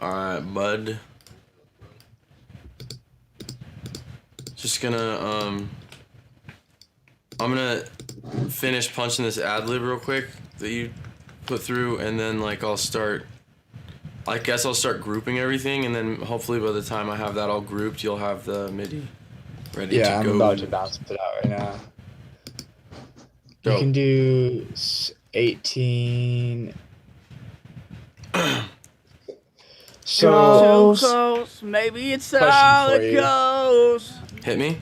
Alright, bud. Just gonna, I'm gonna finish punching this ad lib real quick that you put through, and then, like, I guess I'll start grouping everything, and then hopefully by the time I have that all grouped, you'll have the MIDI ready to go. Yeah, I'm about to bounce it out right now. Dope. You can do 18. So close, maybe it's how it goes. Hit me.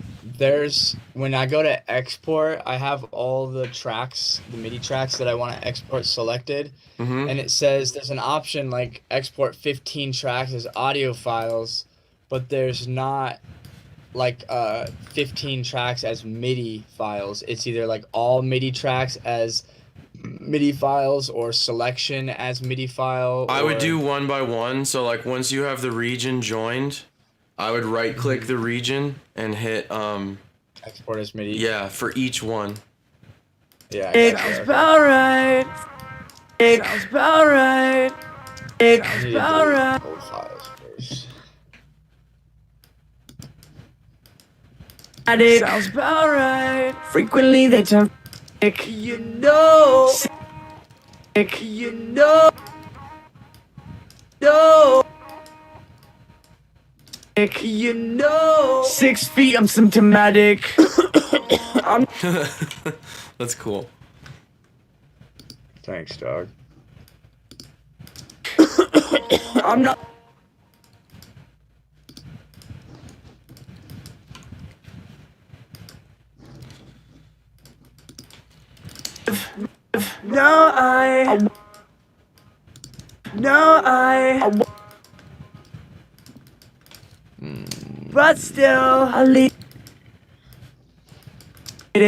When I go to export, I have all the tracks, the MIDI tracks that I want to export selected, and it says there's an option like export 15 tracks as audio files, but there's not like 15 tracks as MIDI files. It's either like all MIDI tracks as MIDI files or selection as MIDI file. I would do one by one. So like once you have the region joined, I would right click the region and hit export as MIDI. Yeah, for each one. Yeah. Sounds about right. Sounds about right. Sounds about right. Old files first. Sounds about right. Frequently they turn sick. You know. Sick. You know. No. Sick. You know. 6 feet. I'm symptomatic. That's cool. Thanks, dog. I'm not. No, but still, I leave it.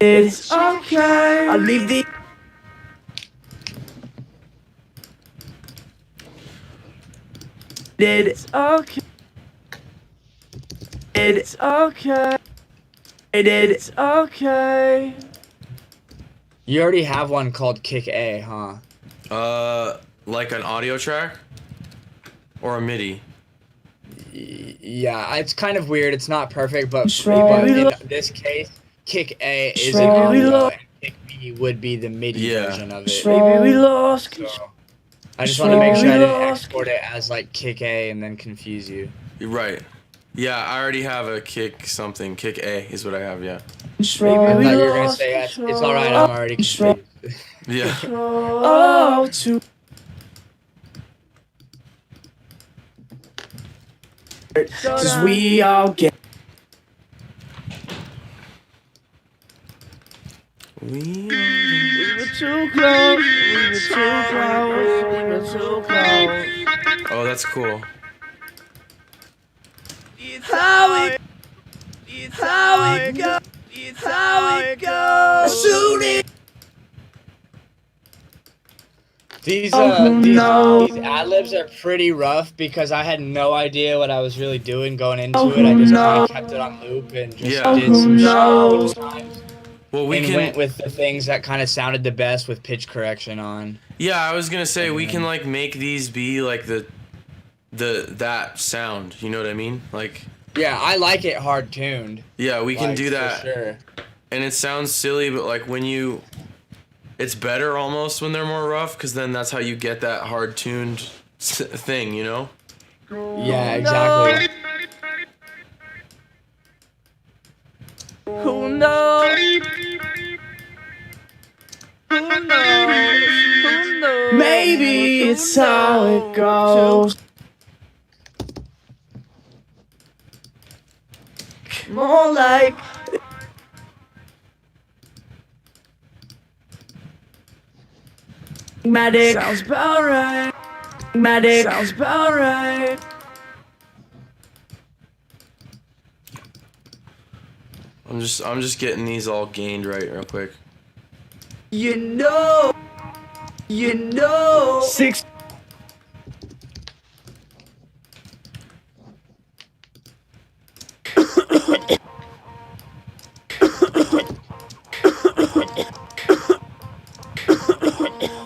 It's okay. I leave the. It's okay. It's okay. It's okay. You already have one called Kick A, huh? Like an audio track? Or a MIDI? Yeah, it's kind of weird. It's not perfect, but in this case, Kick A is an audio, and Kick B would be the MIDI version of it. Maybe we lost. So, I just want to make sure I didn't export it as like Kick A and then confuse you. You're right. Yeah, I already have a Kick something. Kick A is what I have, yeah. I thought you were going to say, it's alright, I'm already confused. Yeah. Oh, to. Cause we all get. We were too close. We were too close. We were too close. Oh, that's cool. It's how it goes. It's how it goes. Soon it. These ad-libs are pretty rough because I had no idea what I was really doing going into it. I just kind of kept it on loop and just did some shit all the times. Well, went with the things that kind of sounded the best with pitch correction on. Yeah, I was gonna say we can like make these be like that sound. You know what I mean? Like. Yeah, I like it hard tuned. Yeah, we can do that. For sure. And it sounds silly, but like it's better almost when they're more rough, because then that's how you get that hard tuned thing, you know? Yeah, exactly. Who knows? Who knows? Who knows? Maybe it's how it goes. More like. Matic. Sounds about right. Matic. Sounds about right. I'm just getting these all gained right real quick. You know. 6.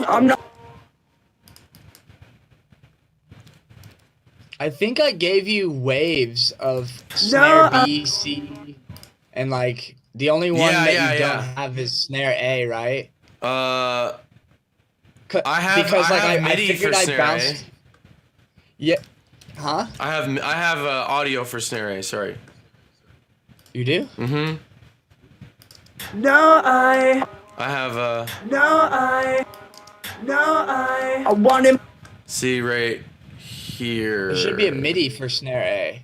I'm not. I think I gave you waves of snare B, C, and like the only one that you don't have is snare A, right? I Because like have I MIDI figured for I snare bounced. A. Yeah. Huh? I have audio for snare A. Sorry. You do? Mm-hmm. No, I want him. See right here. There should be a MIDI for snare A.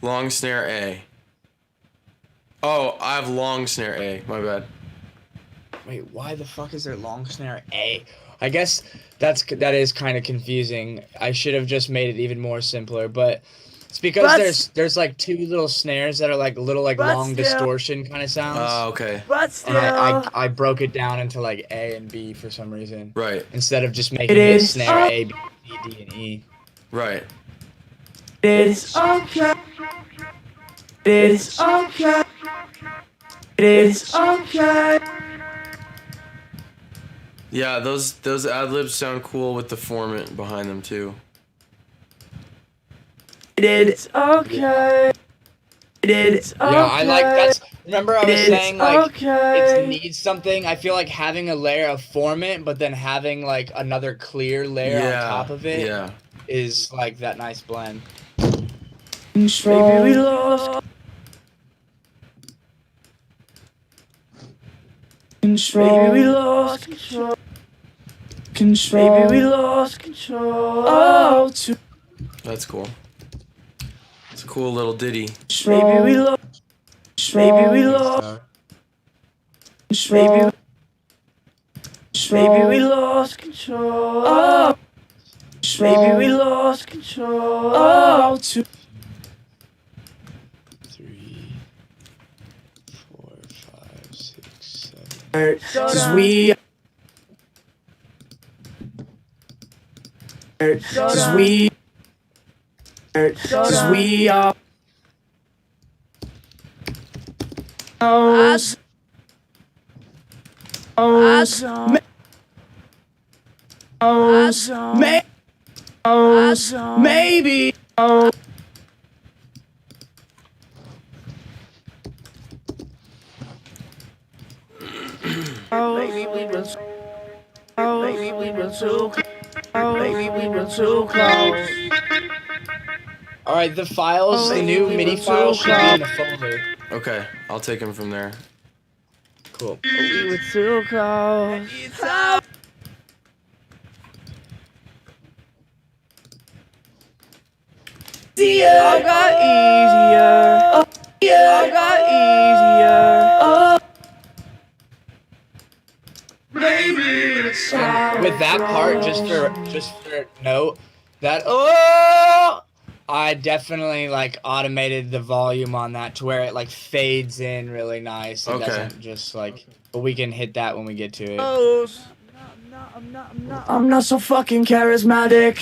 Long snare A. Oh, I have long snare A. My bad. Wait, why the fuck is there long snare A? I guess that is kind of confusing. I should have just made it even more simpler, but it's because there's like two little snares that are like little like long distortion kind of sounds. Oh, okay. But still, And I broke it down into like A and B for some reason. Right. Instead of just making it snare A, B, C, D, and E. Right. it's okay. It's okay. It's okay. Yeah, those ad libs sound cool with the formant behind them too. It's okay. It's okay. Yeah, I like that's. Remember, I was saying like okay. it needs something. I feel like having a layer of formant, but then having like another clear layer on top of it is like that nice blend. Control. Baby, we lost control. Baby, we lost control. Control. Baby, we lost control. Oh, That's cool. It's a cool little ditty. baby, we lost. Baby, we lost. Baby, baby, we lost control. Oh, baby, we lost control. Oh, 2, 3, 4, 5, 6, 7. cause we. Cause we are. Maybe. Maybe we were too close. All right, the files, the new MIDI files should be in the folder. Okay, I'll take him from there. Cool. We were too close. I got easier. I got easier. With that part, just for note, that I definitely like automated the volume on that to where it like fades in really nice. It doesn't just like, but we can hit that when we get to it. I'm not so fucking charismatic.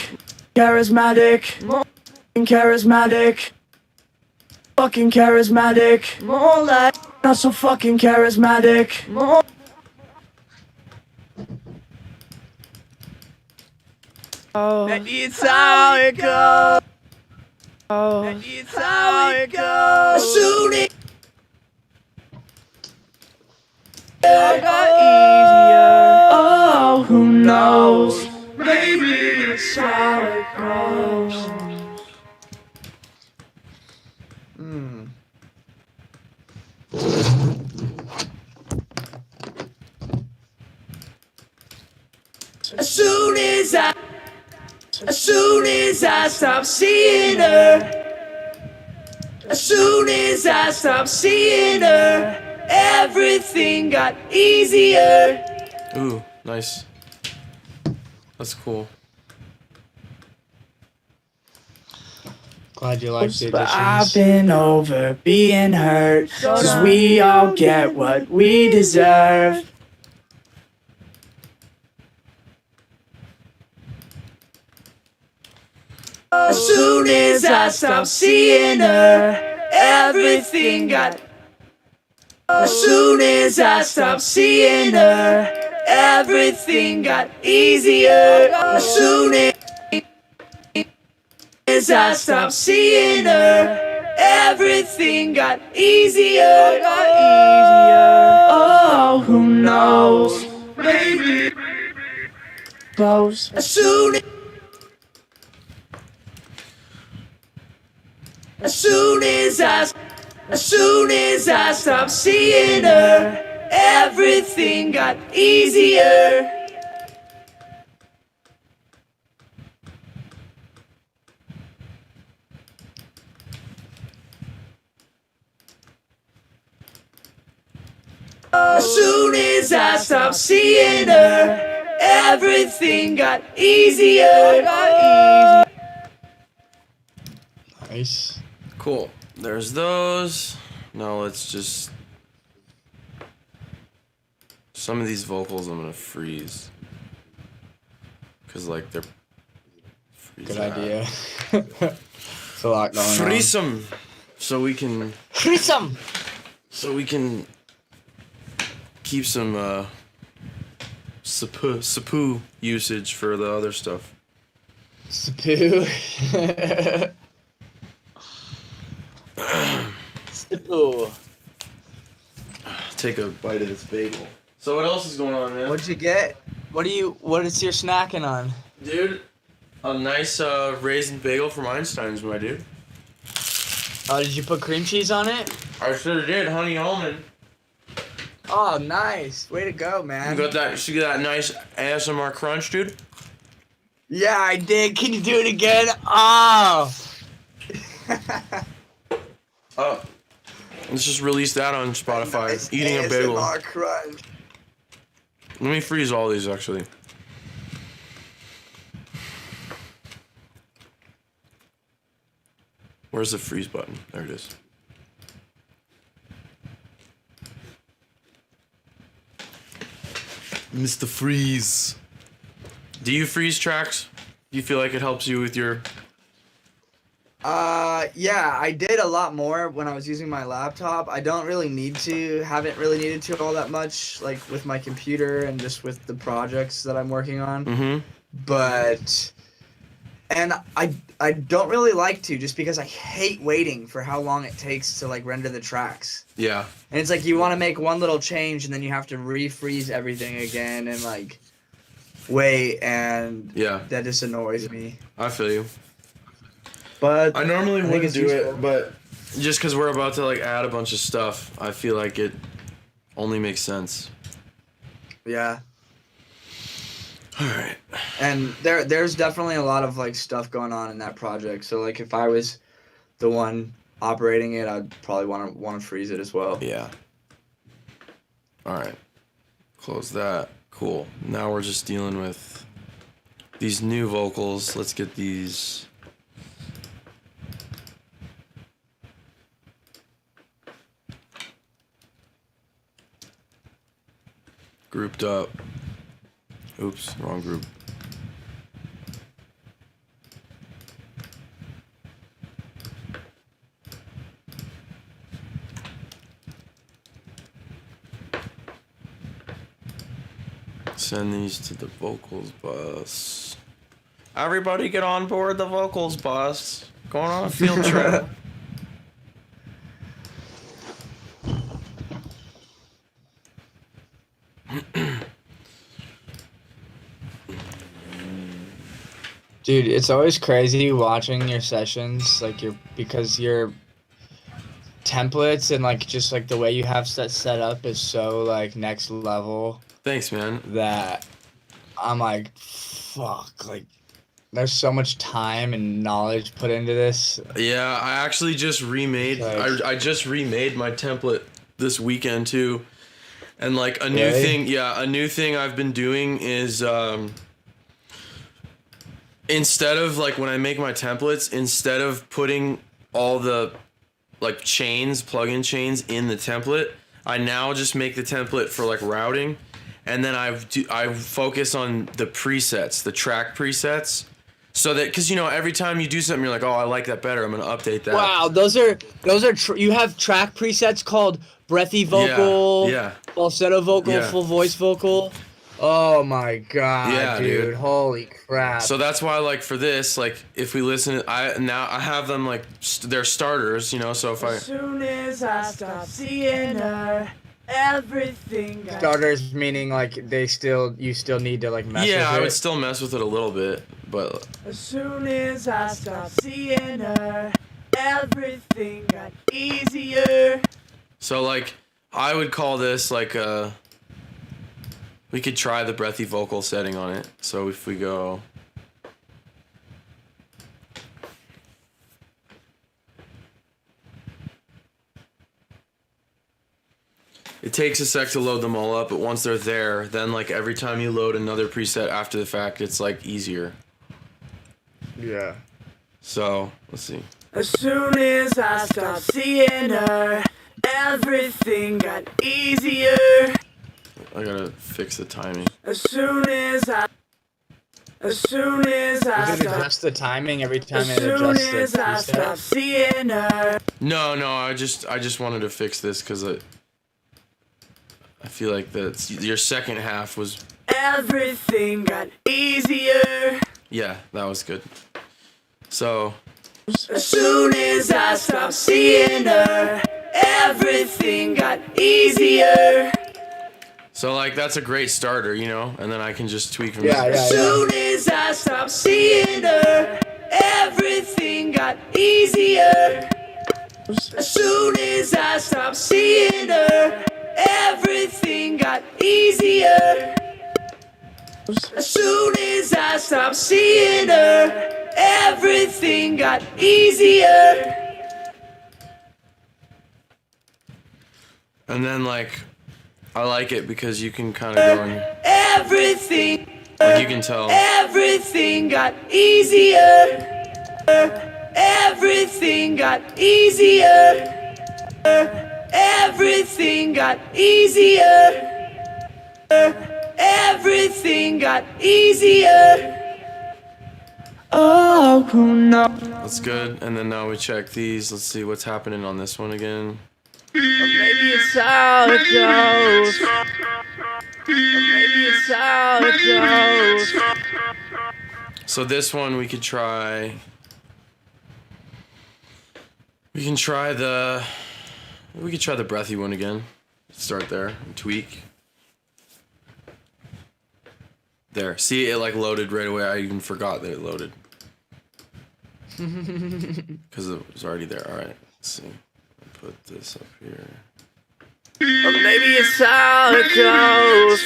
Fucking charismatic. More like not so fucking charismatic. More. Oh, it's how it goes. Oh, it's how it goes. Soon it got easier. Oh, who knows? Maybe it's how it goes. As soon as I stop seeing her, as soon as I stop seeing her, everything got easier. Ooh, nice. That's cool. Glad you liked the But I've additions. been over being hurt, cause we all get what we deserve. As soon as I stop seeing her, everything got. As soon as I stop seeing her, everything got easier. As soon as as I stopped seeing her, everything got easier. Oh, who knows? Maybe. Close. As soon as I stopped seeing her, everything got easier. As soon as I stopped seeing her, everything got easier. Nice. Cool. There's those. Now let's just. Some of these vocals I'm gonna freeze. Cause like they're. Good idea. It's a lot going on. Freeze them, so we can. Freeze 'em! So we can. Keep some sapu usage for the other stuff. Sapoo. Sapoo. Take a bite of this bagel. So what else is going on, man? What'd you get? What is your snacking on? Dude, a nice raisin bagel from Einstein's, my dude. Oh, did you put cream cheese on it? I sure did, honey almond. Oh, nice. Way to go, man. You got that? You get that nice ASMR crunch, dude? Yeah, I did. Can you do it again? Oh. Oh. Let's just release that on Spotify. Nice Eating a bagel. ASMR crunch. Let me freeze all these, actually. Where's the freeze button? There it is. Mr. Freeze. Do you freeze tracks? Do you feel like it helps you with your... Yeah, I did a lot more when I was using my laptop. I don't really need to, haven't really needed to all that much, like with my computer and just with the projects that I'm working on. Mm-hmm. But, and I don't really like to, just because I hate waiting for how long it takes to like render the tracks. Yeah. And it's like you want to make one little change and then you have to refreeze everything again and like wait, and Yeah. that just annoys me. I feel you. But I normally I think wouldn't it's do useful. it, but just because we're about to like add a bunch of stuff, I feel like it only makes sense. Yeah. All right. And there's definitely a lot of like stuff going on in that project. So like if I was the one operating it, I'd probably want to freeze it as well. Yeah. All right. Close that. Cool. Now we're just dealing with these new vocals. Let's get these. Grouped up. Oops, wrong group. Send these to the vocals bus. Everybody get on board the vocals bus. Going on a field trip. Dude, it's always crazy watching your sessions, like because your templates and like just like the way you have set up is so like next level Thanks, man. that I'm like, fuck, like there's so much time and knowledge put into this. Yeah, I actually just remade. I just remade my template this weekend too, and like a new Really? thing. Yeah, a new thing I've been doing is instead of like when I make my templates, instead of putting all the like chains, plugin chains in the template, I now just make the template for like routing, and then I focus on the presets, the track presets. So that, because you know, every time you do something, you're like, oh, I like that better. I'm gonna update that. Wow, those are you have track presets called breathy vocal, Yeah. falsetto vocal, Yeah. full voice vocal. Oh my god, Yeah, dude. dude. Holy crap. So that's why, like, for this, like, if we listen, I have them like they're starters, you know. So if I As soon as I stop seeing her, everything got Starters meaning like you still need to like mess with I would it. still mess with it a little bit, but As soon as I stop seeing her, everything got easier. so like I would call this like we could try the breathy vocal setting on it. So if we go. It takes a sec to load them all up, but once they're there, then like every time you load another preset after the fact, it's like easier. Yeah. So, let's see. As soon as I stop seeing her, everything got easier. I gotta fix the timing. As soon as I You stop, can adjust the timing every time as it soon adjusts as the I stop preset. seeing her, No, I just wanted to fix this because I feel like that your second half was, everything got easier. yeah, that was good. So, As soon as I stop seeing her, everything got easier. so like that's a great starter, you know, and then I can just tweak from Yeah, there. As soon as I stop seeing her, everything got easier. As soon as I stop seeing her, everything got easier. As soon as I stop seeing her, everything got easier. And then like I like it because you can kind of go and Everything, like you can tell. everything got easier. Everything got easier. Everything got easier. Everything got easier. Oh, no. That's good. And then now we check these. Let's see what's happening on this one again. Maybe it's how it goes. Maybe it's how it goes. So this one we could try. We could try the breathy one again. Start there and tweak. There. See, it like loaded right away. I even forgot that it loaded. Because it was already there. Alright, let's see. I'll put this up here. Maybe it's how it goes.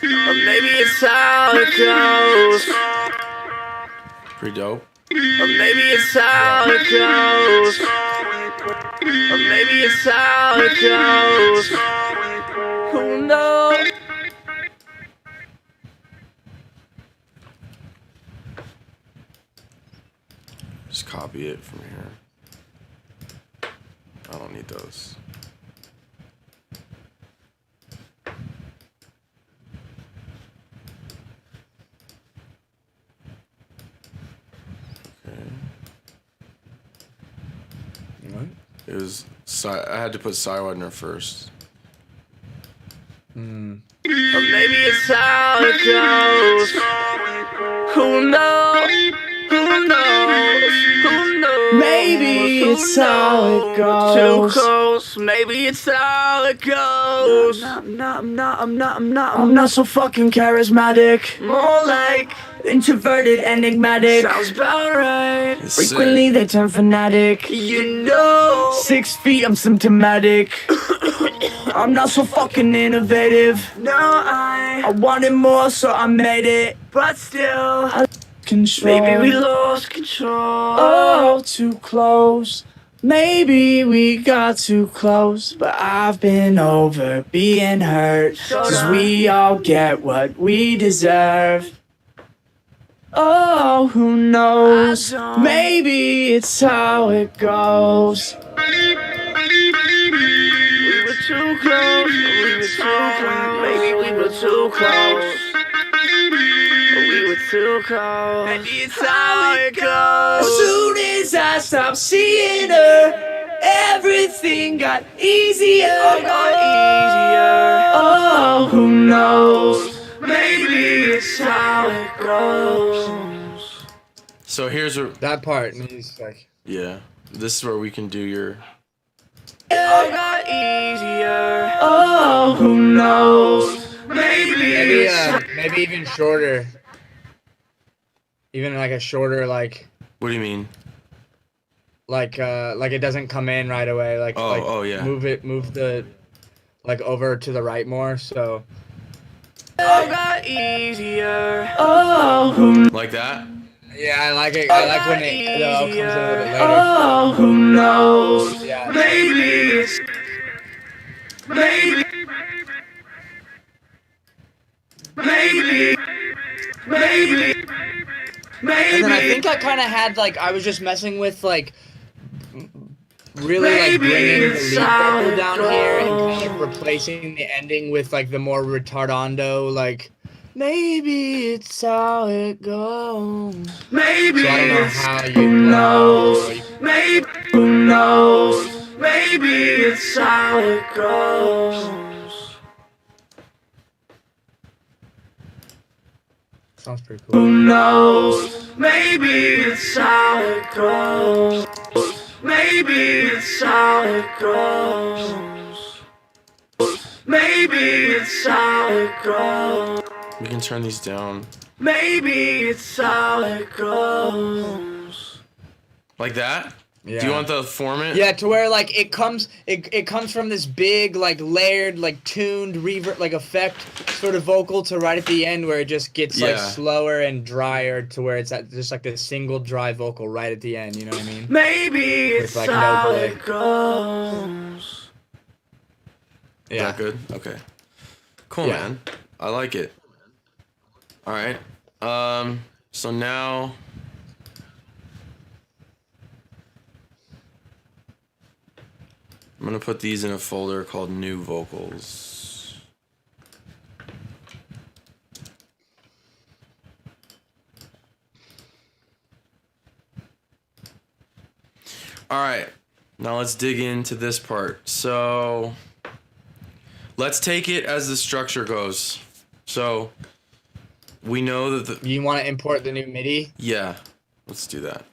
Maybe it's how it goes. Pretty dope. Maybe it's how it goes. Maybe it's how it goes. Who knows? Just copy it from here. I don't need those. Okay. What? It was I had to put Sidewinder first. Maybe it's how it goes. Who knows? Who knows? Who knows? Maybe it's how it goes. Too close. Maybe it's how it goes. I'm not so fucking charismatic. More like introverted, enigmatic. Sounds about right. It's Frequently sick. they turn fanatic. You know, 6 feet, I'm symptomatic. I'm not so fucking innovative. No, I wanted more, so I made it. But still, I control. Maybe we lost control. Oh, too close. Maybe we got too close. But I've been over being hurt. Cause we all get what we deserve. Oh, who knows? Maybe it's how it goes. We were too close. We were too close. Maybe we were too close. We were too close. Maybe it's how it goes. As soon as I stopped seeing her, everything got easier. Oh, who knows? Maybe it's how it goes. So here's where, That part needs like. yeah, this is where we can do your. I got easier. Oh, who knows? Maybe maybe even shorter. Even like a shorter What do you mean? like it doesn't come in right away. Oh, yeah. Move the over to the right more. So I got easier. Oh, who Like that? yeah, I like it. I like when it comes in a little bit later. Oh, who knows? Yeah. Maybe it's maybe maybe maybe maybe. And then I think I kind of had I was just messing with really bringing the lead vocal down here and kind of replacing the ending with the more retardando maybe it's how it goes. Maybe So I don't know it's how you who knows? Maybe who knows? Maybe it's how it goes. Sounds pretty Who cool. knows? Maybe it's how it goes. Maybe it's how it goes. Maybe it's how it goes. We can turn these down. Maybe it's how it goes. Like that? Yeah. Do you want the format? Yeah, to where it comes from this big layered tuned reverb effect sort of vocal to right at the end where it just gets Yeah. slower and drier to where it's at just this single dry vocal right at the end, you know what I mean? Maybe it's With, no how delay. it goes. Is Yeah. that good? Okay. Cool, Yeah. man. I like it. All right. So now I'm gonna put these in a folder called new vocals. All right. Now let's dig into this part. So let's take it as the structure goes. So we know that You want to import the new MIDI? yeah, let's do that.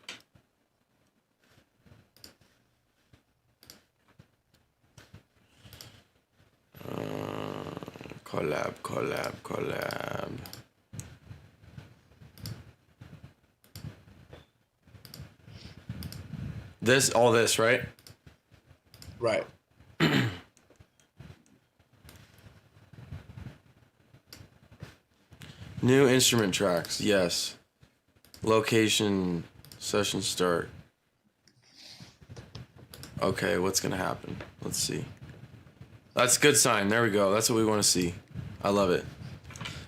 Collab. All this, right? Right. New instrument tracks, yes. Location, session start. Okay, what's gonna happen? Let's see. That's a good sign. There we go. That's what we want to see. I love it.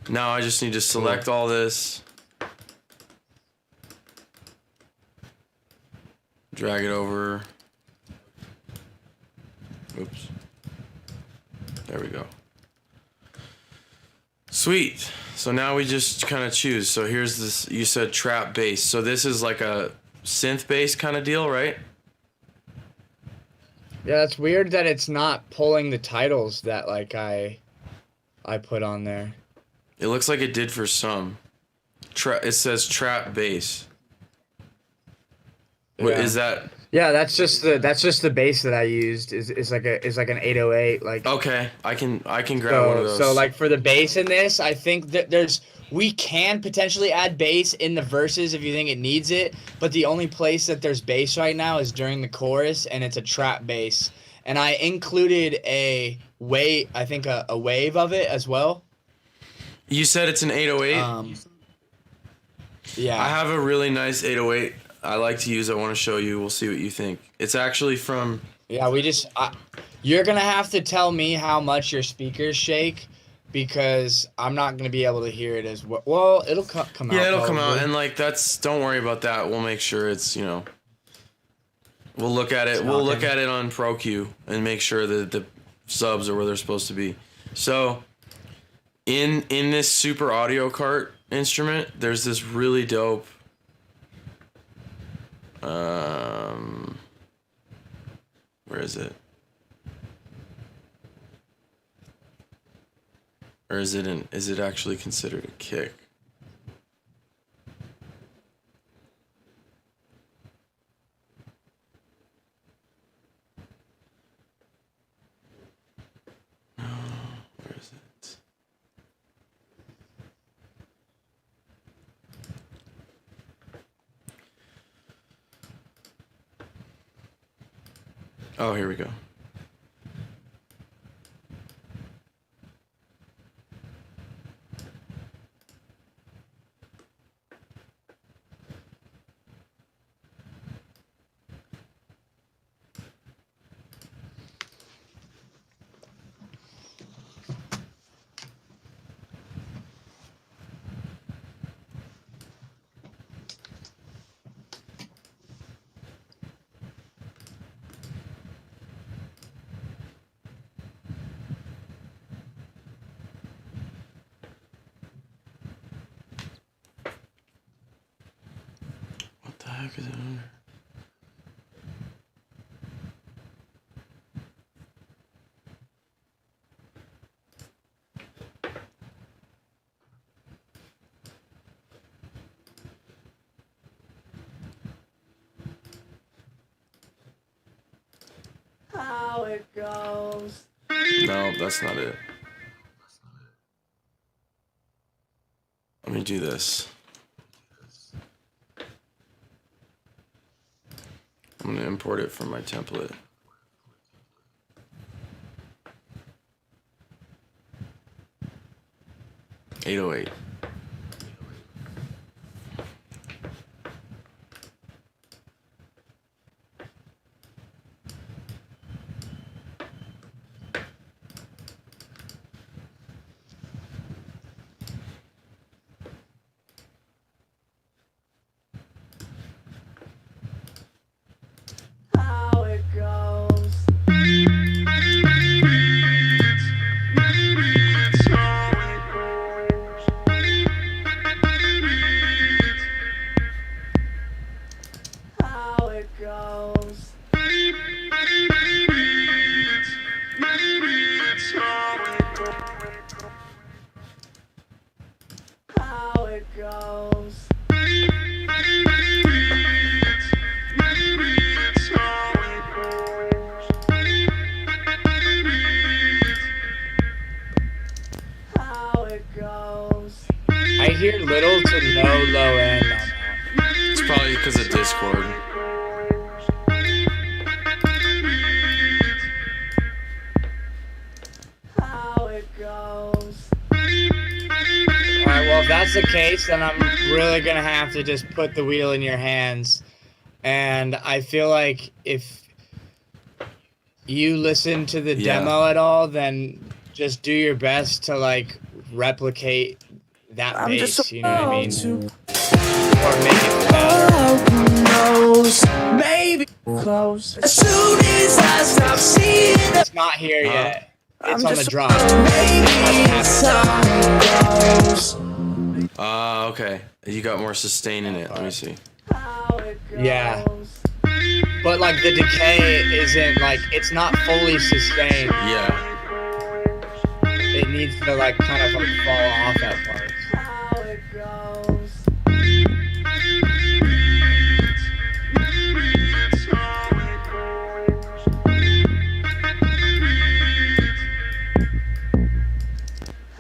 Now I just need to select all this. Drag it over. Oops. There we go. Sweet. So now we just kind of choose. So here's this, you said trap bass. So this is like a synth bass kind of deal, right? Yeah, it's weird that it's not pulling the titles that I put on there. It looks like it did for some. It says trap bass. What Yeah. is that? Yeah, that's just the bass that I used. Is like an 808 Okay, I can grab one of those. So for the bass in this, I think that we can potentially add bass in the verses if you think it needs it, but the only place that there's bass right now is during the chorus, and it's a trap bass. And I included a wave of it as well. You said it's an 808? Yeah. I have a really nice 808 I like to use. I want to show you. We'll see what you think. It's actually from... Yeah, you're going to have to tell me how much your speakers shake, because I'm not going to be able to hear it as well. Well, it'll come out. Yeah, it'll come out. probably. And don't worry about that. We'll make sure it's, we'll look at it. It's We'll not look him. at it on ProQ and make sure that the subs are where they're supposed to be. So in this Super Audio Cart instrument, there's this really dope where is it? Or is it actually considered a kick? Where is it? Oh, here we go. What the heck is it under? How it goes. No, that's not it. Let me do this. I'm gonna import it from my template. $808. How it goes. How it goes. How it goes. How it goes. I hear little to no low end on that. It's probably because of Discord. How it goes. Alright, well, if that's the case, then I'm really gonna have to just put the wheel in your hands. And I feel like if you listen to the Yeah. demo at all, then just do your best to, like, replicate that bass, you know what I mean? Or make it better. Who knows? Maybe close. As soon as I stop seeing it, It's not here yet. It's on the drum. maybe it's how it goes. Okay. You got more sustain in it. Let me see. How it goes. Yeah. But, like, the decay isn't, like, it's not fully sustained. Yeah. It needs to, like, kind of, like, fall off at parts. How it goes.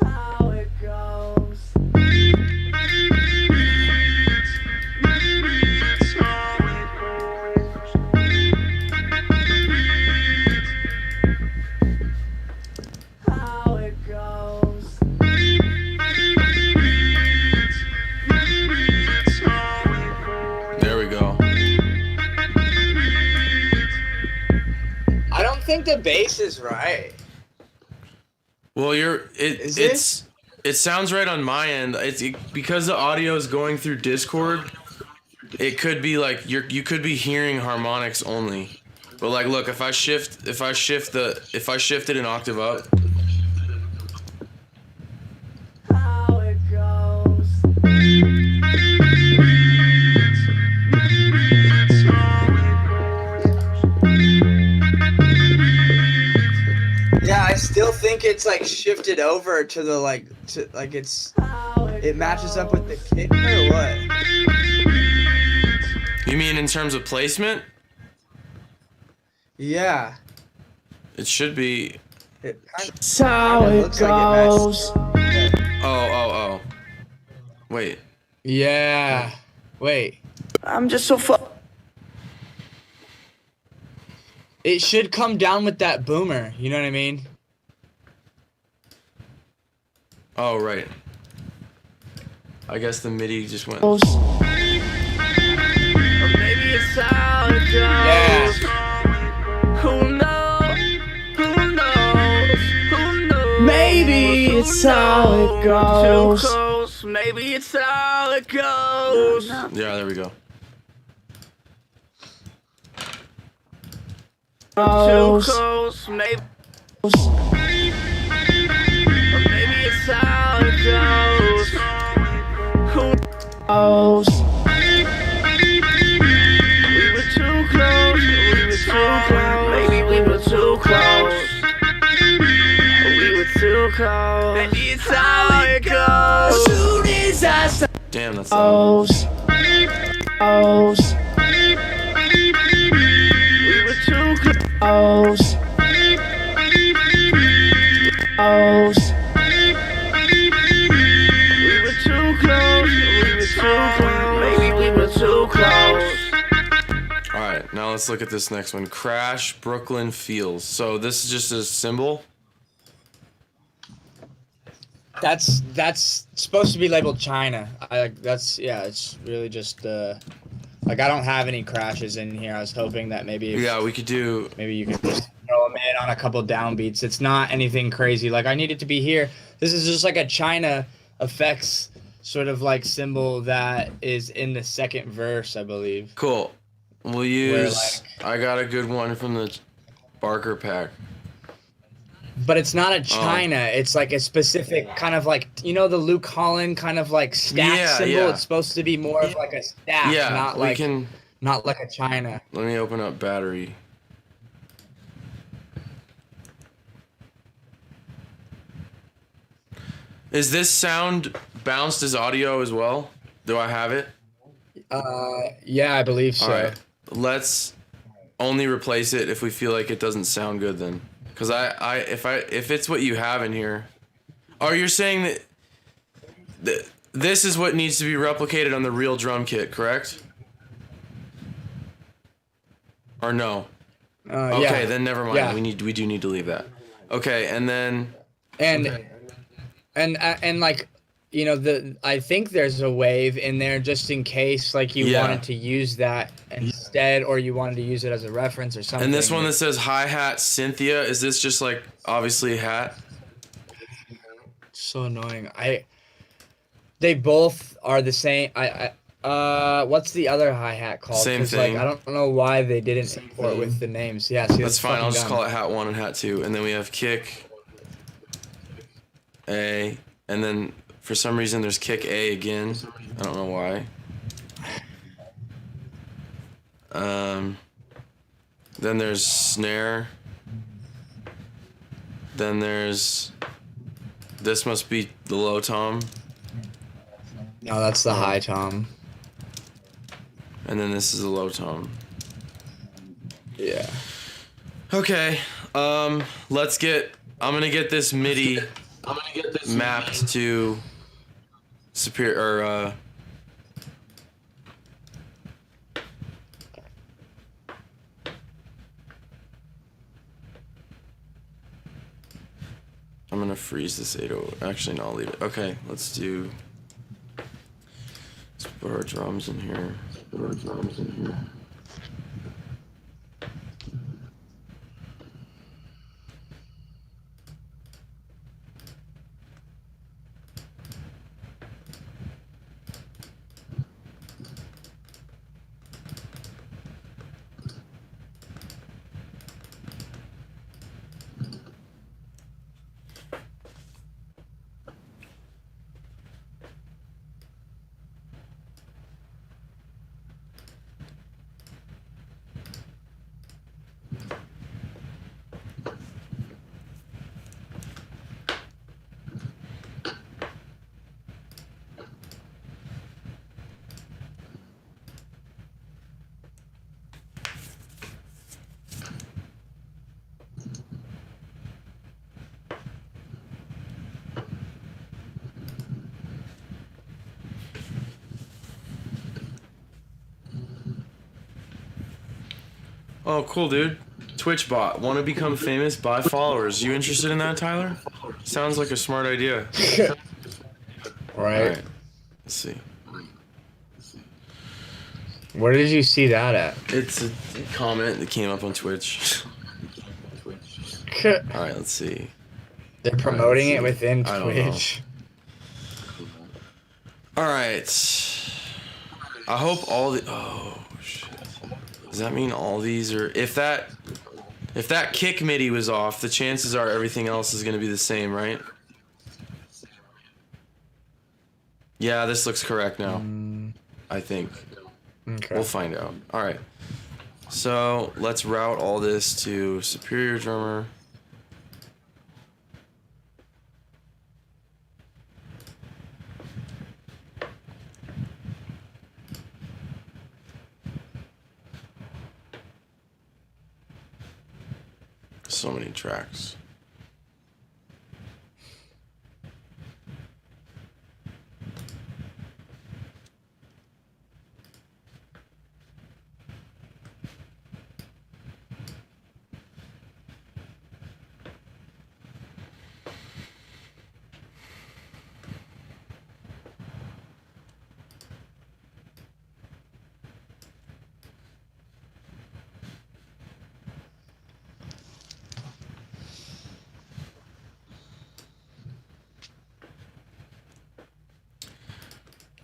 How it goes. How it goes. There we go. I don't think the bass is right. Well, Is it sounds right on my end. Because the audio is going through Discord. It could be like you could be hearing harmonics only. But like, look, if I shift it an octave up. How it goes. Yeah, I still think it's like shifted over to the it's How it matches up with the kick or what? You mean in terms of placement? Yeah. It should be. That's how kinda it looks like it matches. goes. Oh. Wait. Yeah. Wait. I'm just so It should come down with that boomer. You know what I mean? Oh, right. I guess the MIDI just went. Or maybe it's how it goes. Yeah. Who knows? Who knows? Who knows? Maybe it's how it goes. Too close. Maybe it's how it goes. Yeah, there we go. Too close. Maybe. Or maybe it's how it goes. Who knows? We were too close. We were too close. Maybe we were too close. We were too close. Maybe it's how it goes. Soon as I start. Damn, that's loud. We were too close. We were too close. We were too close. Maybe we were too close. All right, now let's look at this next one. Crash Brooklyn Feels. So this is just a symbol. That's supposed to be labeled China. It's really just like I don't have any crashes in here. I was hoping that maybe Yeah, we could do. maybe you could just throw them in on a couple downbeats. It's not anything crazy. Like I need it to be here. This is just like a China effects sort of like symbol that is in the second verse, I believe. Cool. We'll use. I got a good one from the Barker pack. But it's not a China. It's like a specific kind of like, you know, the Luke Holland kind of like stack symbol. Yeah. It's supposed to be more of like a stack, Yeah, not we like can. not like a China. Let me open up battery. Is this sound bounced as audio as well? Do I have it? Yeah, I believe so. All right. Let's only replace it if we feel like it doesn't sound good then. Cause if it's what you have in here, oh, you're saying that this is what needs to be replicated on the real drum kit, correct? Or no? Okay, Yeah. then never mind. Yeah. We do need to leave that. Okay, and then And like, you know, I think there's a wave in there just in case like you wanted to use that instead, or you wanted to use it as a reference or something. and this one that says hi-hat Cynthia, is this just like obviously a hat? So annoying. They both are the same. What's the other hi-hat called? Same 'Cause, thing. Like, I don't know why they didn't import with the names. Yeah, see, That's fine. I'll just fucking call it hat 1 and hat 2, and then we have kick A, and then for some reason there's kick A again. I don't know why. Then there's snare. Then there's. This must be the low tom. No, that's the high tom. And then this is the low tom. Yeah. Okay. Let's get. I'm gonna get this MIDI mapped to superior or I'm gonna freeze this 80. Actually, no, I'll leave it. Okay, let's do. Let's put our drums in here. Oh, cool, dude. Twitch bot. Want to become famous? Buy followers. You interested in that, Tyler? Sounds like a smart idea. Right. Alright. Let's see. Where did you see that at? It's a comment that came up on Twitch. Alright, let's see. They're promoting it within I don't know. Twitch. Alright. I hope all the... Oh, shit. Does that mean all these are... If that kick MIDI was off, the chances are everything else is going to be the same, right? Yeah, this looks correct now. I think. Okay. We'll find out. Alright. So, let's route all this to Superior Drummer. So many tracks.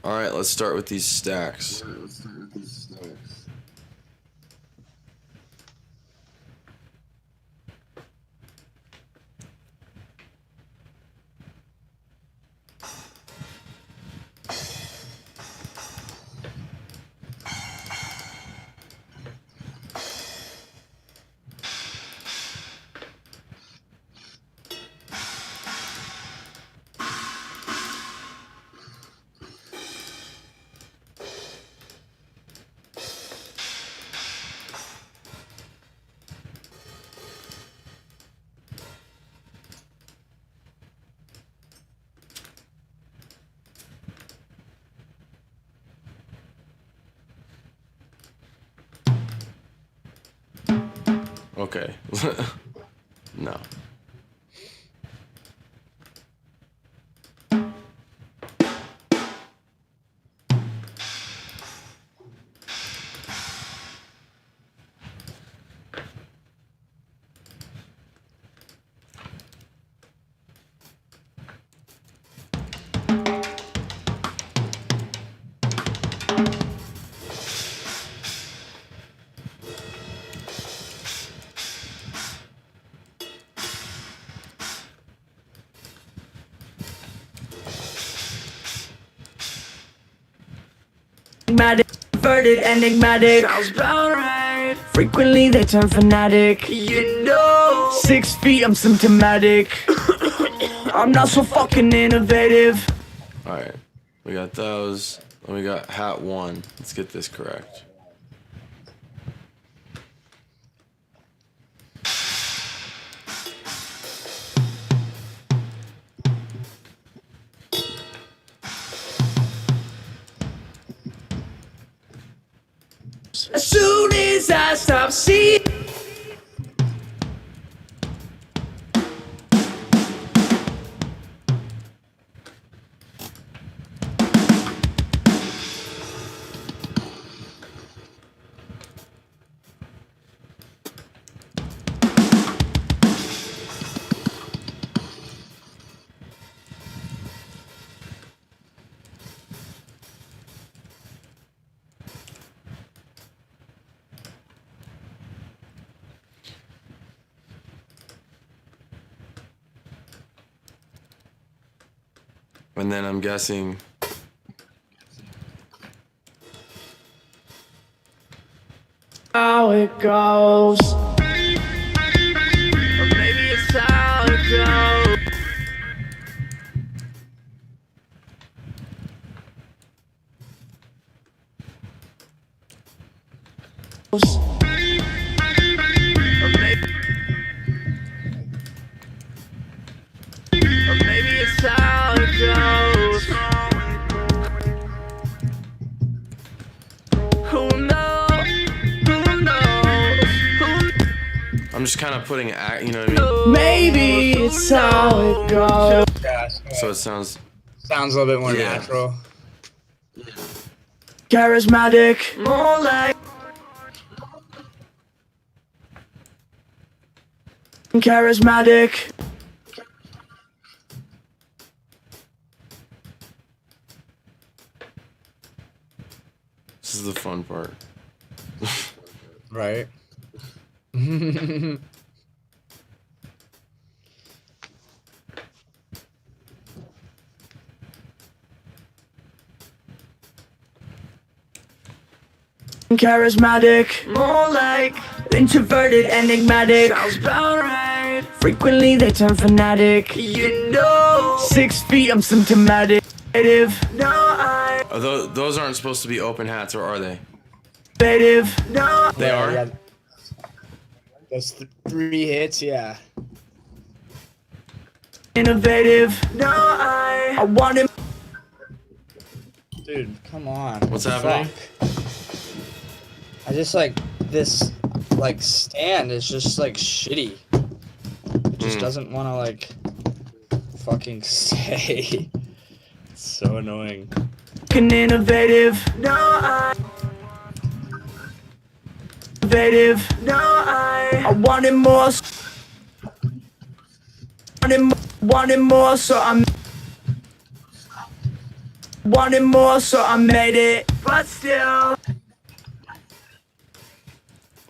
Alright, let's start with these stacks. Okay. No. Enigmatic, enigmatic. Sounds about right. Frequently they turn fanatic. 6 feet, I'm symptomatic. I'm not so fucking innovative. Alright. We got those. And we got hat 1. Let's get this correct. As soon as I stop seeing And then I'm guessing... how it goes. Or maybe it's how it goes. Or maybe it's how it goes. Who knows? Who knows? Who just kind of putting you know what I mean? Maybe it's how it goes. Yeah, So it sounds a little bit more Yeah. natural. Charismatic, more like charismatic. this is the fun part. Right. Charismatic, more like introverted, enigmatic. Sounds about right. Frequently they turn fanatic. You know, 6 feet, I'm symptomatic. No, Are those aren't supposed to be open hats, or are they? No, They are? Yeah. Those 3 hits, yeah. innovative. No, I want it. Dude, come on. What's What the happening? fuck? I just like this like stand is just like shitty. It just doesn't want to like fucking stay. It's so annoying. Innovative. No, I. Innovative. No, I wanted more. Wanted more, so I wanted more, so I made it. But still,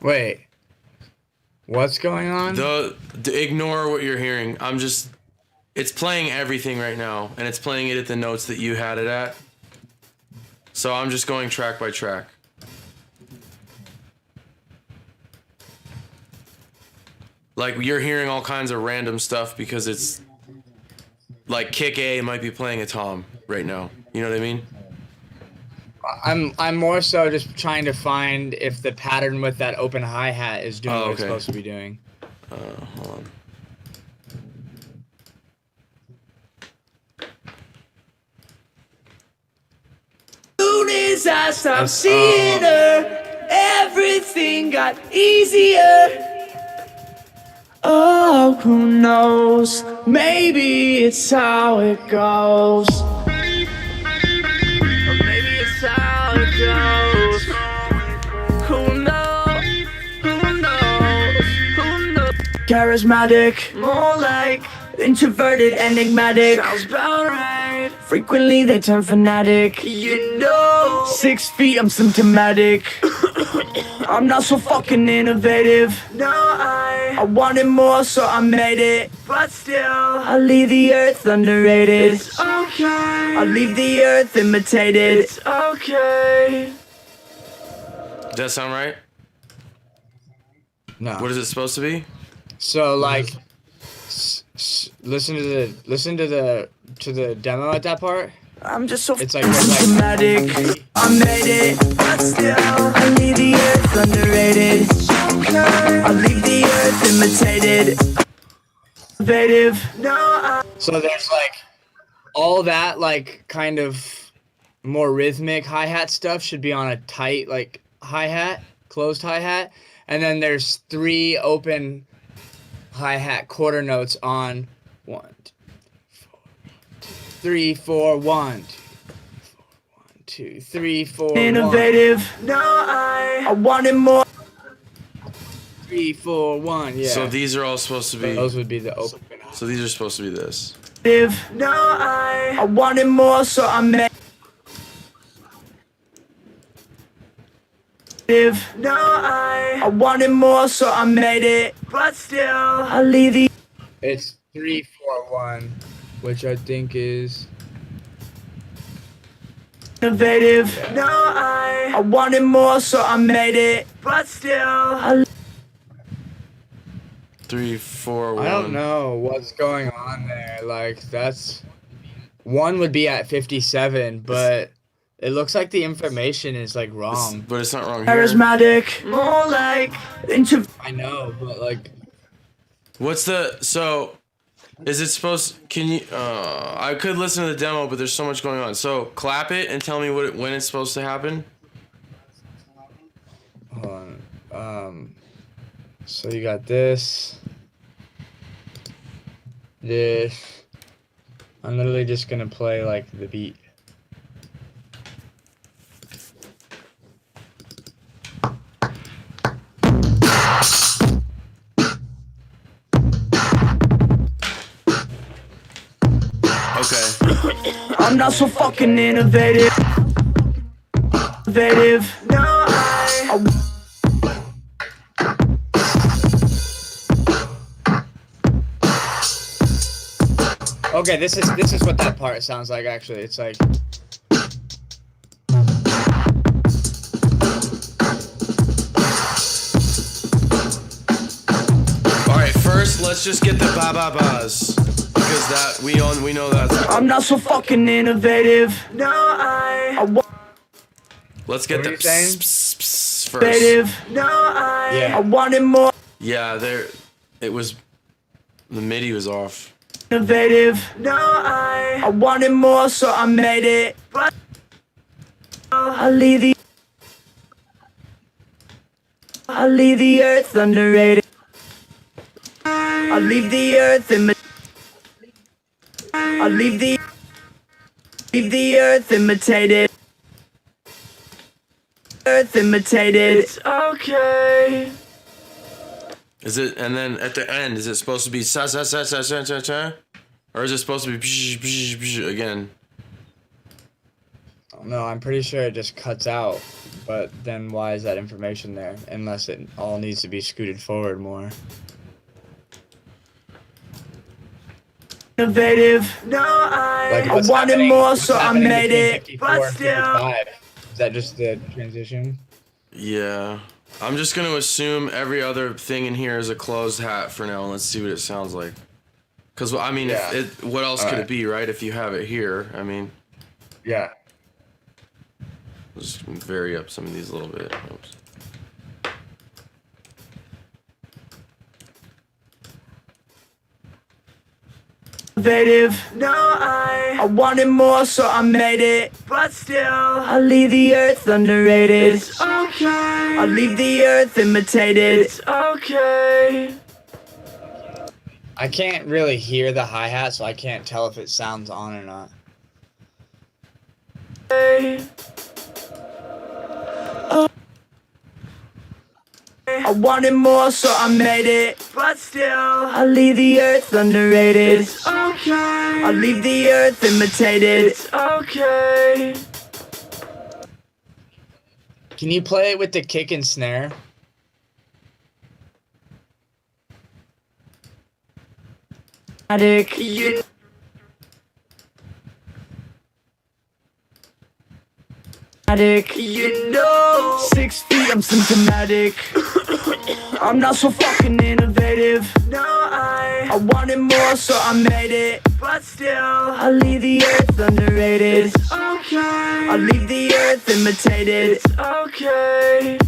Wait. What's going on? Ignore what you're hearing. It's playing everything right now, and it's playing it at the notes that you had it at. So I'm just going track by track. Like, you're hearing all kinds of random stuff because it's like kick A might be playing a tom right now. You know what I mean? I'm more so just trying to find if the pattern with that open hi-hat is doing what it's okay. supposed to be doing. Hold on. soon as I stopped seeing her, everything got easier. Oh, who knows? Maybe it's how it goes. Or maybe it's how it goes. Who knows? Who knows? Who knows? Charismatic, more like introverted, enigmatic. Sounds about right. Frequently they turn fanatic. You know, 6 feet, I'm symptomatic. I'm not so fucking innovative. No, I wanted more, so I made it. But still, I leave the earth underrated. It's okay. I leave the earth imitated. It's okay. Does that sound right? No. What is it supposed to be? So like, listen to the demo at that part. I'm just so It's like symptomatic. I made it, but still, I leave the earth underrated. It's okay. I leave the earth imitated. Innovative. No, So there's like all that like kind of more rhythmic hi-hat stuff should be on a tight like hi-hat, closed hi-hat, and then there's 3 open hi-hat quarter notes on 1, 2, 4, 1, 2, 3, 4, 1, 2, 3, 4, 1. innovative. No, I wanted more. 3, 4, 1. Yeah. So these are all supposed to be. Those would be the open. So these are supposed to be this. No, I wanted more, so I made. No, I wanted more, so I made it. But still, I leave the It's 3, 4, 1, which I think is. innovative. No, I wanted more, so I made it. But still, I 3, 4, 1. I don't know what's going on there. Like that's 1 would be at 57, but it looks like the information is like wrong. But it's not wrong here. charismatic, more like I know, but like What's the so? Is it supposed? Can you? I could listen to the demo, but there's so much going on. So clap it and tell me when it's supposed to happen. hold on. So you got this. This. I'm literally just gonna play like the beat. Okay. I'm not so fucking innovative. No, Okay, this is what that part sounds like actually. It's like Alright, first let's just get the ba-ba-bas. Because that we know that's I'm not so fucking innovative. No, let's get What the were you saying? pss, pss, first. innovative. No, Yeah. I wanted more Yeah, there it was the MIDI was off. innovative. No, I wanted more, so I made it. But I leave the earth underrated. I leave the earth I leave the earth imitated. Earth imitated. It's okay. Is it, and then at the end, is it supposed to be sa sa sa sa sa sa sa? Or is it supposed to be bsh, bsh, bsh, again? no, I'm pretty sure it just cuts out. But then why is that information there? Unless it all needs to be scooted forward more. Innovative. No, Like I what's wanted happening- more, what's so I happening made between it. 54 But and still. 55? Is that just the transition? Yeah. I'm just gonna assume every other thing in here is a closed hat for now, and let's see what it sounds like. Cause I mean, Yeah. if it, what else could it be, right? If you have it here, I mean, Yeah. just vary up some of these a little bit. Oops. Innovative. No, I wanted more, so I made it. But still, I leave the earth underrated. It's okay. I leave the earth imitated. It's okay. I can't really hear the hi-hat, so I can't tell if it sounds on or not. I wanted more, so I made it. But still, I leave the earth underrated. It's okay. I leave the earth imitated. It's okay. Can you play it with the kick and snare? Addict. You Addict. You know, 6 feet, I'm symptomatic. I'm not so fucking innovative. No, I wanted more, so I made it. But still, I leave the earth underrated. It's okay. I leave the earth imitated. It's okay.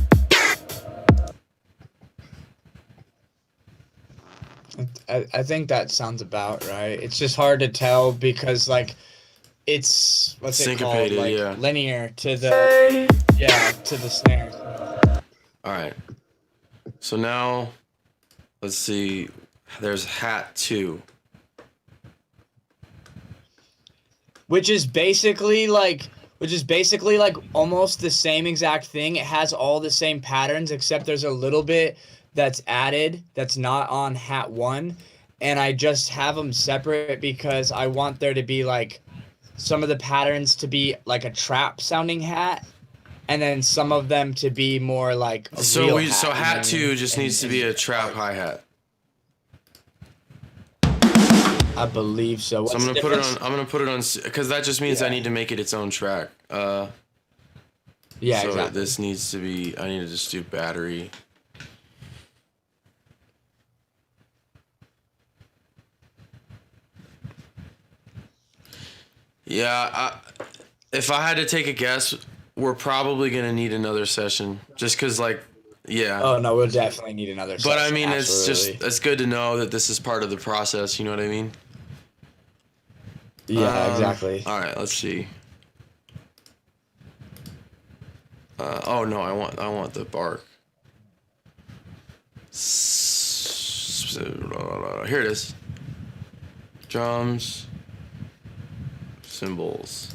I think that sounds about right. It's just hard to tell because like it's what's it called? Syncopated, Like yeah. linear to the snare. All right. So now, let's see. There's hat 2. Which is basically like almost the same exact thing. It has all the same patterns except there's a little bit that's added that's not on hat 1, and I just have them separate because I want there to be like some of the patterns to be like a trap sounding hat and then some of them to be more like a So real hat, so you know hat what I 2 mean? just needs to be a trap hi-hat. I believe so. What's So I'm the gonna difference? put it on because that just means I Yeah. need to make it its own track. Yeah, So exactly. this needs to be. I need to just do battery. Yeah, if I had to take a guess, we're probably gonna need another session, just cause like, yeah. Oh no, we'll definitely need another But I session, mean, absolutely. it's good to know that this is part of the process. You know what I mean? Yeah, exactly. All right, let's see. Oh no, I want the bark. Here it is. Drums. Cymbals.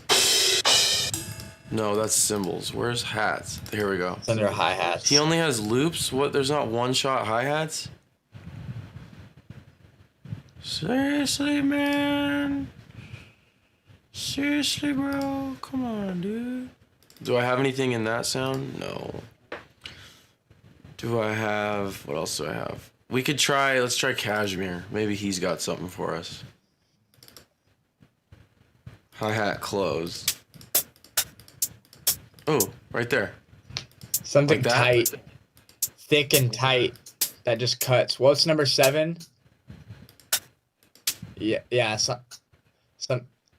No, that's cymbals. Where's hats? Here we go. It's under hi-hats. He only has loops? What? There's not one-shot hi-hats? Seriously, man? Seriously, bro? Come on, dude. Do I have anything in that sound? No. Do I have... What else do I have? We could try... Let's try Cashmere. Maybe he's got something for us. Hi-hat closed. Oh, right there. Something Like that? tight. Thick and tight. That just cuts. What's number 7? Yeah. Some.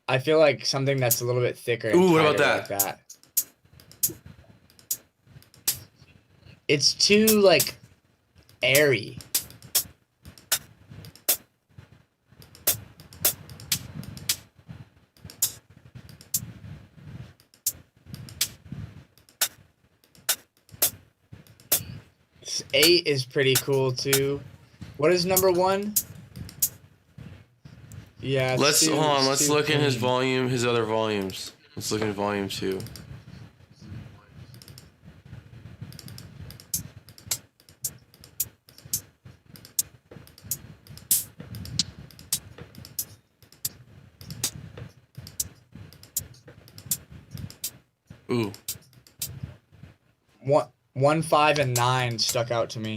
I feel like something that's a little bit thicker. And Ooh, what about tighter that? Like that. It's too like airy. This 8 is pretty cool too. What is number 1? Yeah. Let's hold on. Let's look in his clean. volume, his other volumes. Let's look in volume 2. Ooh. 1, 5, and 9 stuck out to me.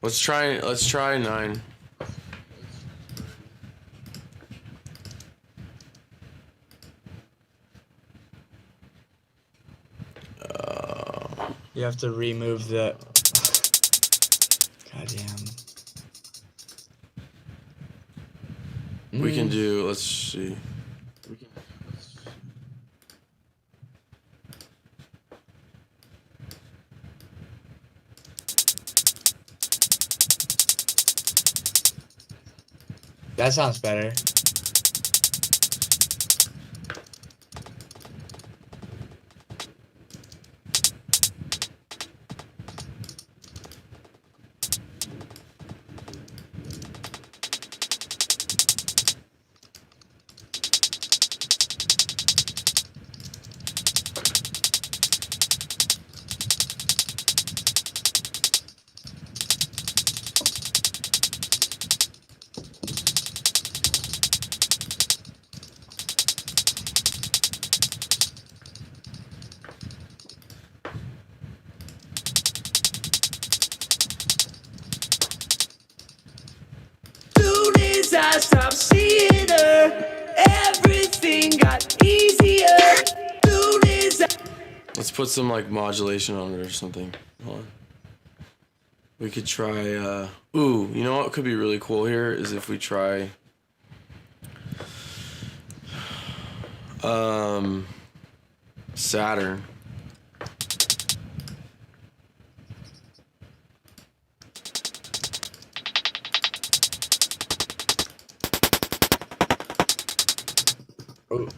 Let's try 9. You have to remove the. Goddamn. We can do, let's see. That sounds better. I stopped seeing her, everything got easier. Let's put some like modulation on it or something. Hold on. We could try ooh, you know what could be really cool here is if we try Saturn. Ooh.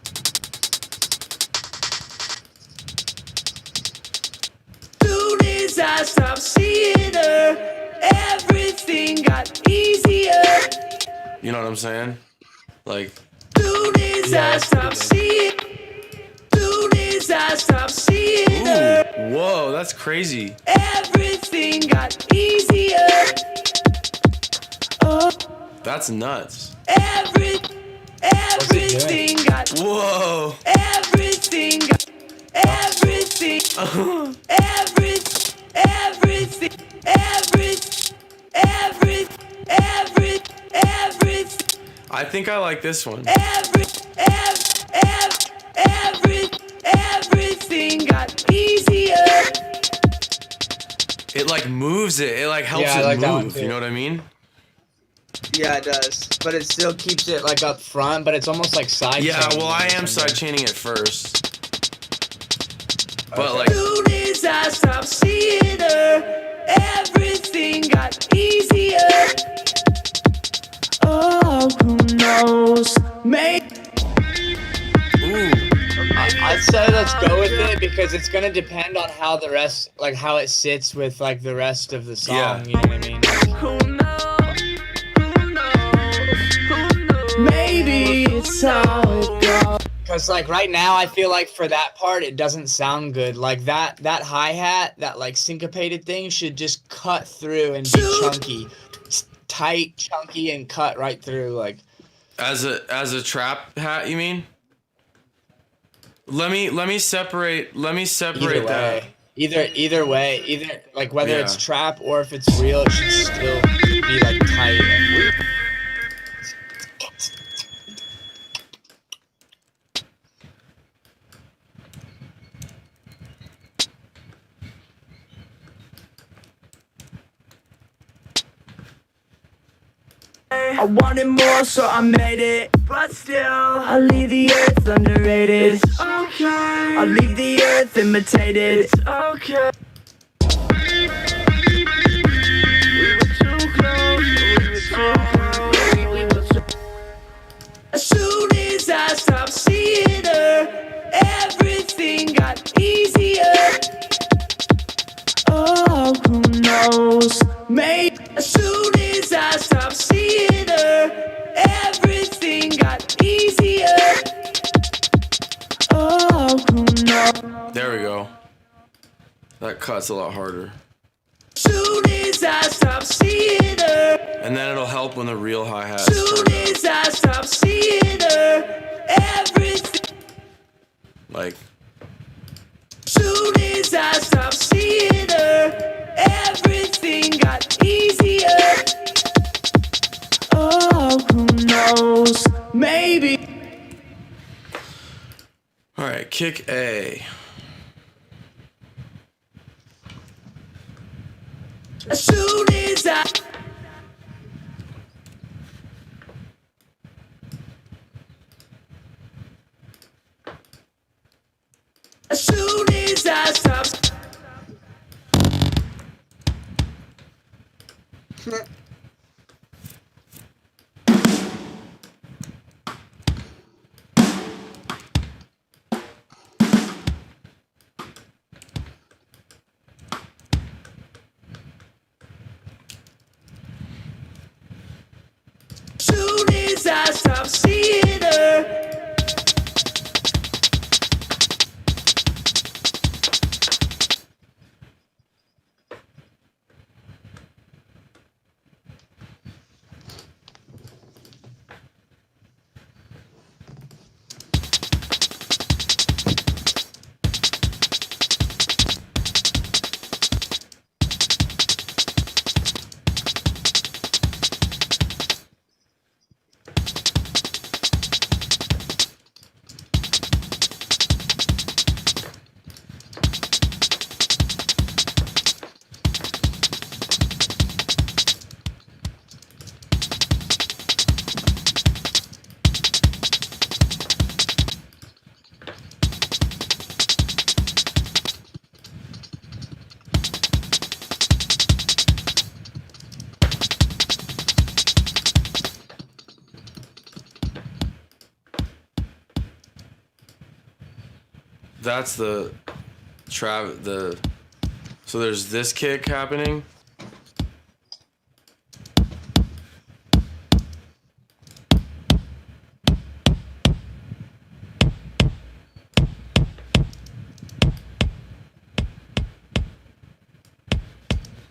Soon as I stopped seeing her, everything got easier. You know what I'm saying? Like Soon as I stopped seeing, soon as I stopped seeing her, ooh, whoa, that's crazy. everything got easier. Oh, That's nuts. everything got, Whoa. everything got, everything, everything, I think I like this one. everything got easier. It like moves it. It like helps Yeah, I it like that one move. too. You know what I mean? Yeah, it does. But it still keeps it like up front, but it's almost like side. Yeah, chaining well, I or am something. side chaining it first. But Okay. like, Soon as I stopped seeing her, everything got easier. Oh, who knows? Maybe ooh, I'd say let's go with it because it's gonna depend on how the rest, like how it sits with like the rest of the song. Yeah. You know what I mean? Who knows? Who knows? Who knows? Maybe it's how it goes. Because like right now, I feel like for that part, it doesn't sound good. Like that hi-hat, that like syncopated thing should just cut through and be chunky, tight, chunky, and cut right through. Like As a trap hat, you mean? Let me separate either that. way, either way, either like whether Yeah. it's trap or if it's real, it should still be like tight. I wanted more, so I made it. But still, I leave the earth underrated. It's okay. I leave the earth imitated. It's okay. We were too close. We were too close. We were too... As soon as I stopped seeing her, everything got easier. Oh, who knows? Maybe as soon as I stopped seeing her, everything got easier. Oh, who knows? There we go. That cut's a lot harder. Soon as I stopped seeing her, And then it'll help when the real hi-hat. soon as I stopped seeing her, everything. Like, Soon as I stopped seeing her, everything got easier. Oh, who knows? Maybe. all right, kick A. As soon as I. As soon as I stopped. Soon as I stopped seeing her. That's the so there's this kick happening.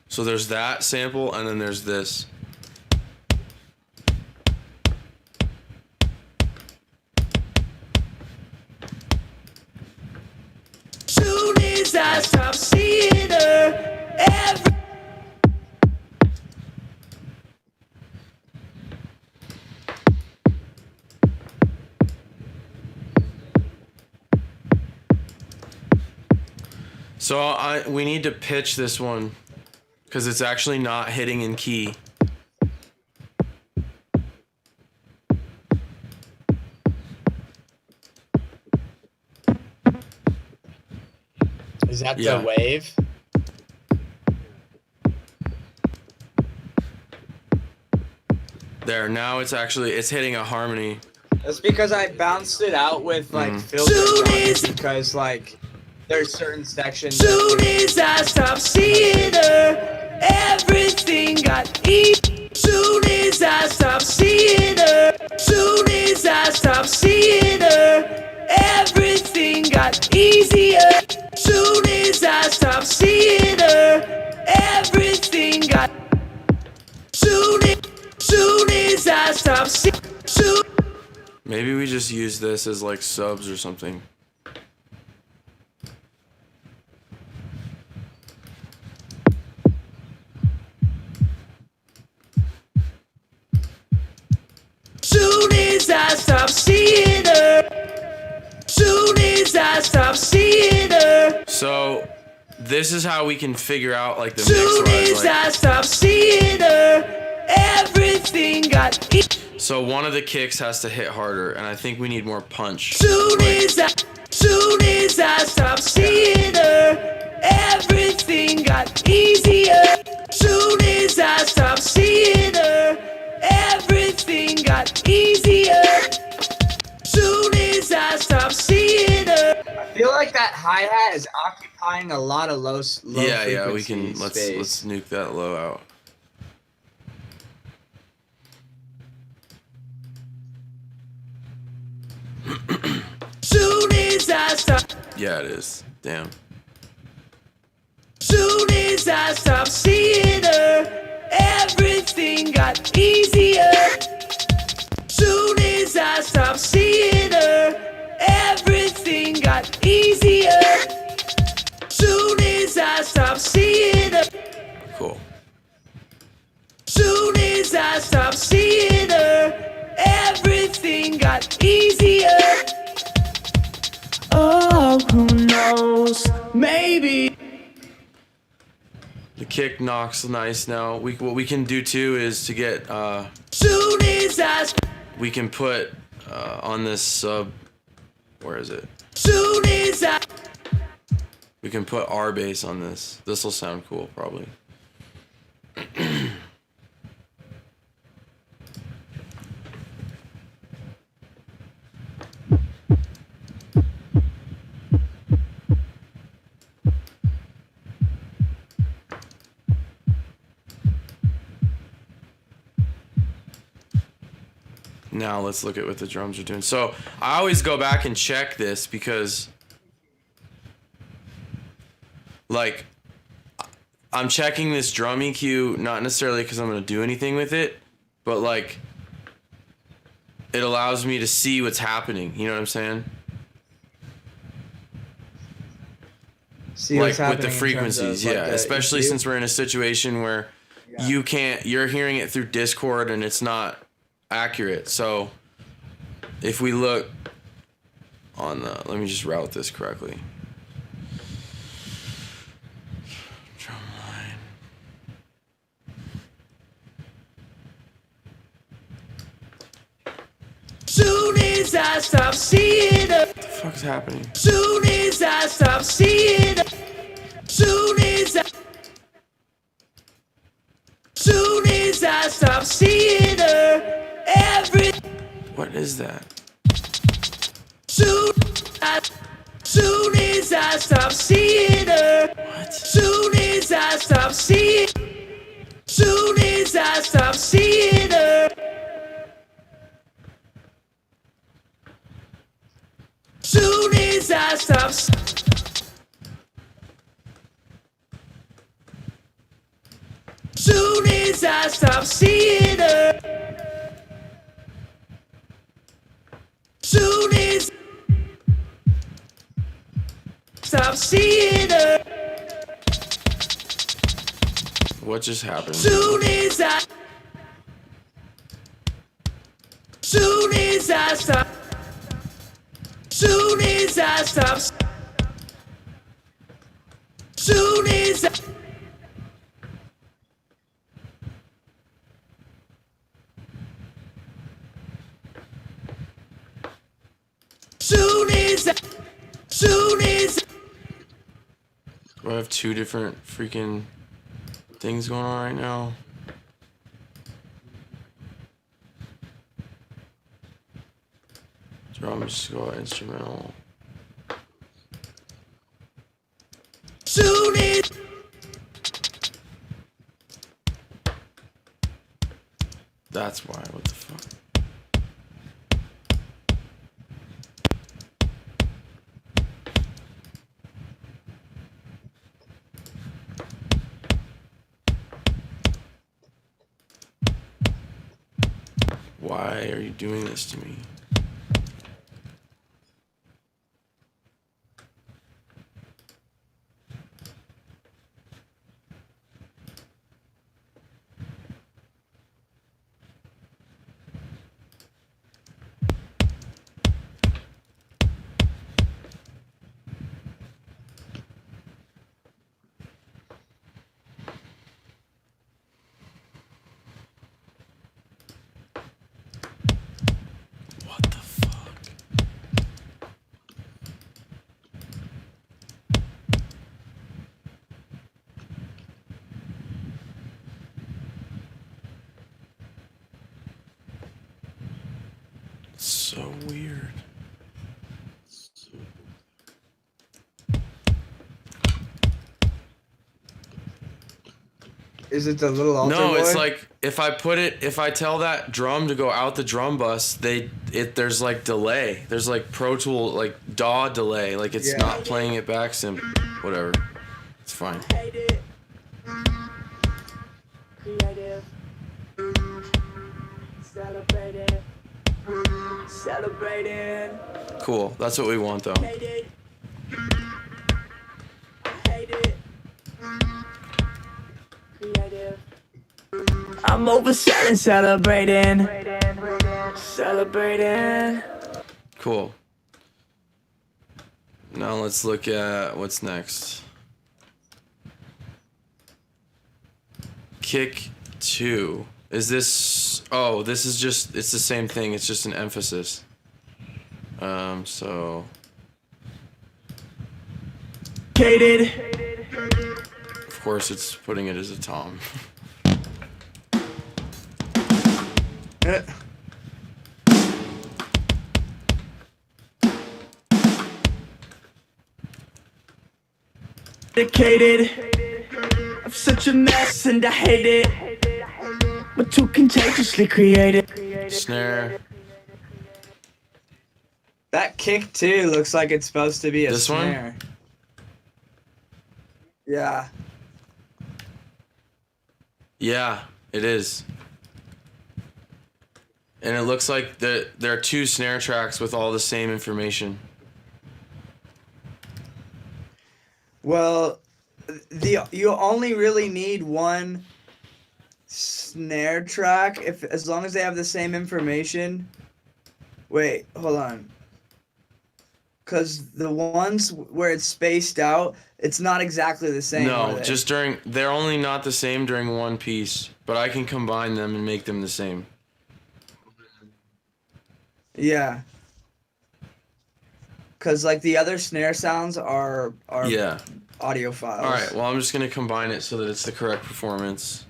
So there's that sample and then there's this. Soon as I stopped seeing her, So we need to pitch this one because it's actually not hitting in key. is that Yeah. the wave? There, now it's hitting a harmony. That's because I bounced it out with like filters on it because like there's certain sections. Soon as I stopped seeing her, everything got easy. Soon as I stopped seeing her, soon as I stopped seeing her, everything got easier. Soon as I stopped seeing her, everything got. Soon as I stopped seeing. Maybe we just use this as like subs or something. Soon as I stop seeing her. Soon as I stop seeing her. So this is how we can figure out like the Soon mix as rise. I stop seeing her, everything got. So one of the kicks has to hit harder, and I think we need more punch. Soon as I stop seeing her, everything got easier. Soon as I stop seeing her, everything got easier. Soon as I stop seeing her. I feel like that hi-hat is occupying a lot of low Yeah, we frequency can space. let's nuke that low out. Soon as I stop. Yeah, it is. Damn. Soon as I stop seeing her, everything got easier. Soon as I stop seeing her, everything got easier. Soon as I stop seeing her. Cool. Soon as I stop seeing her, everything got easier. Oh, who knows? Maybe. The kick knocks nice now. What we can do too is to get Soon as I. we can put on this sub, where is it? Soon as I. We can put R bass on this. This will sound cool probably. Now let's look at what the drums are doing. So I always go back and check this because like I'm checking this drum EQ not necessarily because I'm going to do anything with it, but like it allows me to see what's happening. You know what I'm saying? See Like what's with the happening in terms of, frequencies, like, yeah. the Especially EQ? since we're in a situation where you're hearing it through Discord and it's not accurate. So if we look on the, let me just route this correctly. Drum line. Soon as I stop seeing her. What the fuck is happening? Soon as I stop seeing her. Soon as I. Soon as I stop seeing her, What is that? soon as I stop seeing her, What? soon as I stop seeing, soon as I stop seeing her, soon as I stop. Soon as I stop seeing her. Soon as stop seeing her. What just happened? Soon as I. Soon as I stop. Soon as I stop. Soon as I. Soon as Do I have two different freaking things going on right now? Drums go instrumental. Soon as That's why. What the fuck? Why are you doing this to me? What the fuck? So weird. Is it the little altar No, boy? it's like if I tell that drum to go out the drum bus, there's like delay. There's like Pro Tool like DAW delay. Like it's Yeah. not playing it back whatever. It's fine. hate it. Creative. Celebrating. Celebrating. Cool. That's what we want though. Hate it. I hate it. Creative. I'm overselling, celebrating. Celebrating. Cool. Now let's look at what's next. Kick 2. Is this... Oh, this is just... It's the same thing. It's just an emphasis. So... Hated. Of course it's putting it as a tom. Dedicated. I'm such a mess and I hate it. But too contagiously creative. Snare. That kick too looks like it's supposed to be a This one? snare. Yeah. Yeah, it is. And it looks like there are 2 snare tracks with all the same information. Well, you only really need one snare track as long as they have the same information. Wait, hold on. Cause the ones where it's spaced out, it's not exactly the same. are No, they? they're only not the same during one piece, but I can combine them and make them the same. Yeah. Cause like the other snare sounds are Yeah. audio files. All right. Well, I'm just gonna combine it so that it's the correct performance.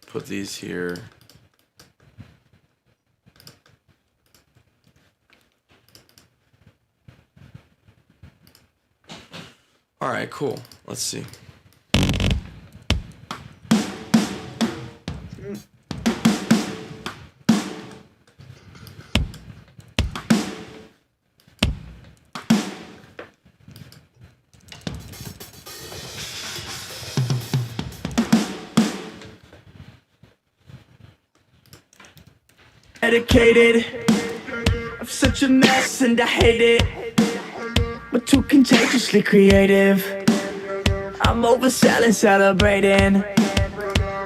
Put these here. All right. Cool. Let's see. Dedicated. I'm such a mess and I hate it. But too contagiously creative. I'm overselling, celebrating.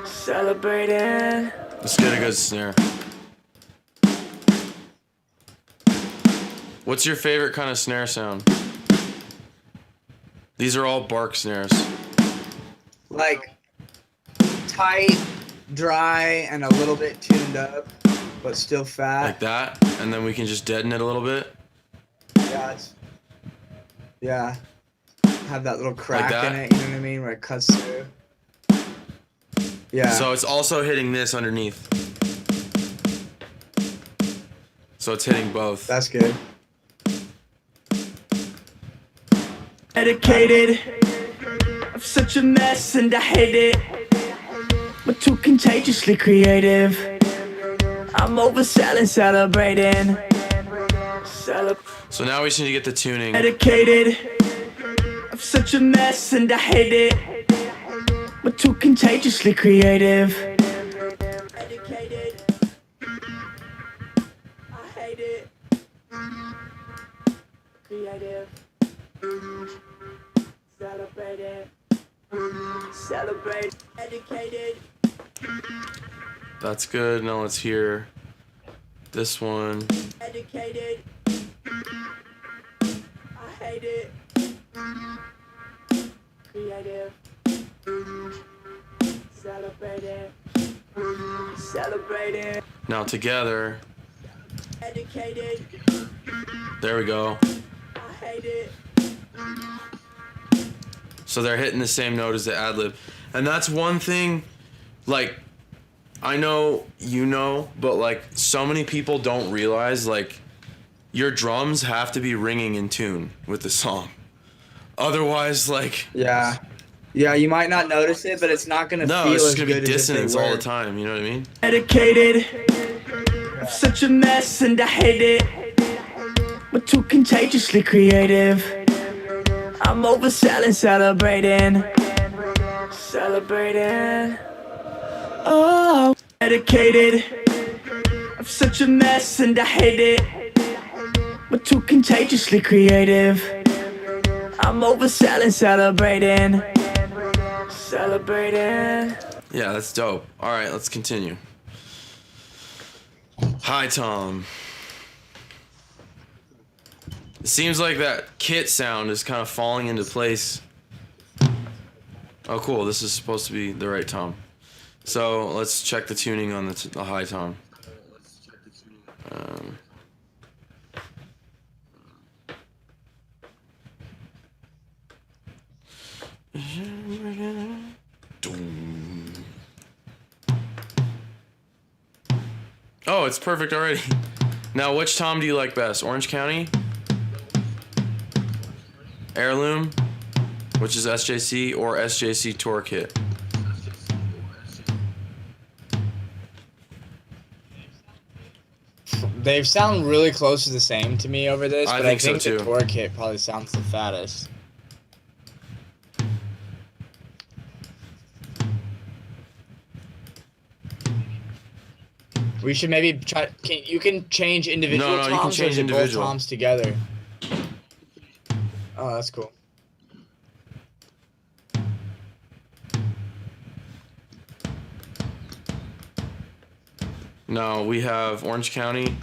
Celebrating. Let's get a good snare. What's your favorite kind of snare sound? These are all bark snares. Like tight, dry, and a little bit tuned up, but still fat. Like that, and then we can just deaden it a little bit. Yeah. Have that little crack that? in it, you know what I mean? Where it cuts through. Yeah. So it's also hitting this underneath. So it's hitting both. That's good. Dedicated. I'm such a mess and I hate it, but too contagiously creative. I'm overselling, celebrating. So now we just need to get the tuning. Dedicated. I'm such a mess and I hate it, but too contagiously creative. Dedicated. I hate it. Creative. Celebrating. Celebrate. Educated. That's good. Now let's hear this one. Educated. I hate it. Creative. Celebrating. Celebrating. Now together. Educated. There we go. I hate it. So they're hitting the same note as the ad-lib. And that's one thing, like, I know you know, but like so many people don't realize, like, your drums have to be ringing in tune with the song. Otherwise, like... Yeah. Yeah, you might not notice it, but it's not gonna No, feel it's as just gonna good be as if they dissonance all were. the time, you know what I mean? Dedicated. I'm such a mess and I hate it, but too contagiously creative. I'm overselling, celebrating. Celebrating. Oh, dedicated. I'm such a mess and I hate it, but too contagiously creative. I'm overselling, celebrating. Celebrating. Yeah, that's dope. All right, let's continue. Hi, Tom. It seems like that kit sound is kind of falling into place. Oh, cool. This is supposed to be the right tom. So let's check the tuning on the high tom. Oh, it's perfect already. Now, which tom do you like best? Orange County? Heirloom, which is SJC, or SJC Tour Kit? They sound really close to the same to me over this, I but think I so, think too. the tour kit probably sounds the fattest. We should maybe try. You can change individual No, toms, you can or change is it individual. both toms together. Oh, that's cool. No, we have Orange County.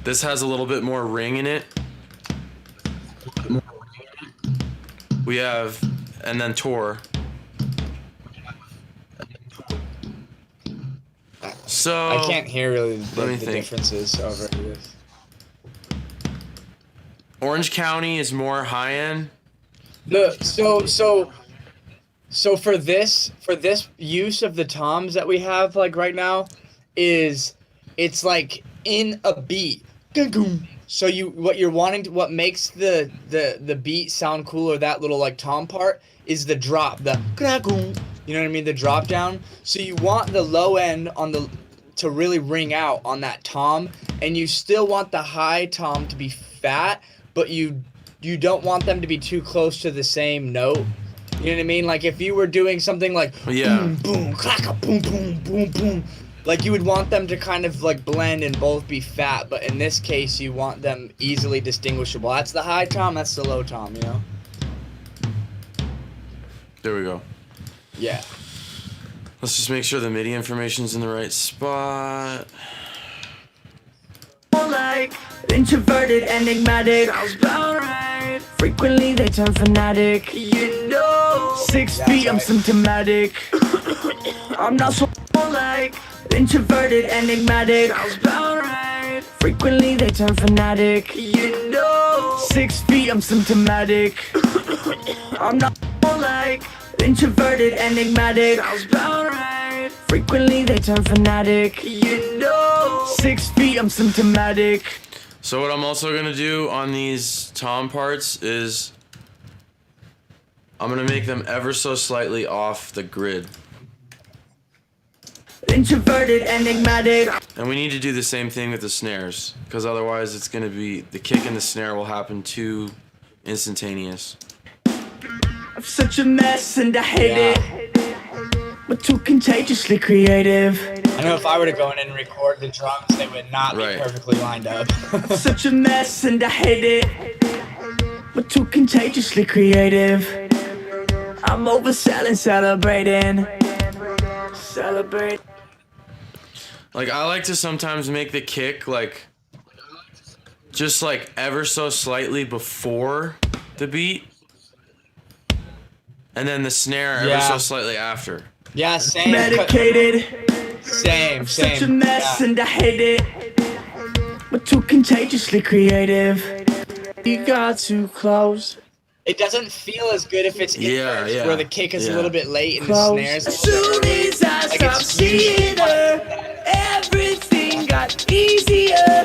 This has a little bit more ring in it. We have, and then Tour. So I can't hear really let me the think. differences over this. Orange County is more high end. Look, so for this use of the toms that we have like right now, it's like in a beat. So what makes the beat sound cooler, that little like tom part, is the drop, you know what I mean, the drop down. So you want the low end to really ring out on that tom, and you still want the high tom to be fat, but you don't want them to be too close to the same note. You know what I mean? Like if you were doing something like Yeah. boom boom clacka boom boom boom boom, like you would want them to kind of like blend and both be fat, but in this case you want them easily distinguishable. That's the high tom, that's the low tom, you know? There we go. Yeah. Let's just make sure the MIDI information's in the right spot. Like introverted, enigmatic. Sounds about right. Frequently they turn fanatic. You know, 6 feet, I'm right. symptomatic. I'm not so like introverted, enigmatic. Sounds about right. Frequently they turn fanatic. You know, 6 feet, I'm symptomatic. I'm not like introverted, enigmatic. Sounds about right. Frequently they turn fanatic. You know, 6 feet, I'm symptomatic. So what I'm also gonna do on these tom parts is I'm gonna make them ever so slightly off the grid. Introverted, enigmatic. And we need to do the same thing with the snares, because otherwise it's gonna be, the kick and the snare will happen too instantaneous. I'm such a mess and I hate it. But too contagiously creative. I know if I were to go in and record the drums, they would not be perfectly lined up. I'm such a mess and I hate it. But too contagiously creative. I'm overselling, celebrating. Celebrate. Like, I like to sometimes make the kick, like, just like ever so slightly before the beat. And then the snare ever so slightly after. Yeah, same. Medicated. Same. Such a mess and I hate it. But too contagiously creative. You got too close. It doesn't feel as good if it's inverse, where the kick is a little bit late and Close. the snares. As soon as I stopped seeing her, everything got easier.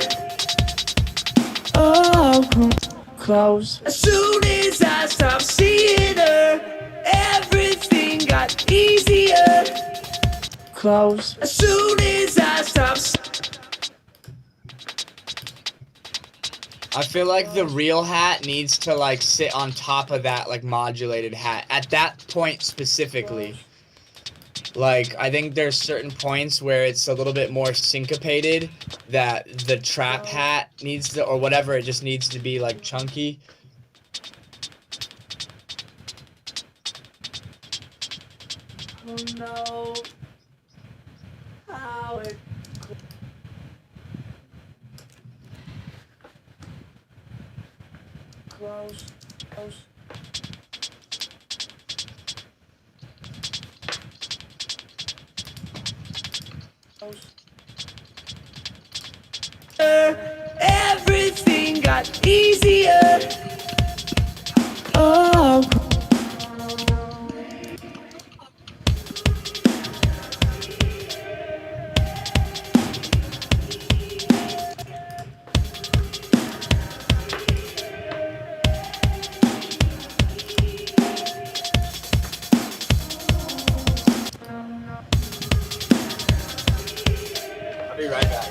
Oh, close. As soon as I stopped seeing her, everything got easier. Close. As soon as I stopped. I feel like the real hat needs to like sit on top of that like modulated hat at that point specifically. Like, I think there's certain points where it's a little bit more syncopated that the trap hat needs to, or whatever, it just needs to be like chunky. Oh no. How it. Close. Everything got easier. Oh. I'll be right back.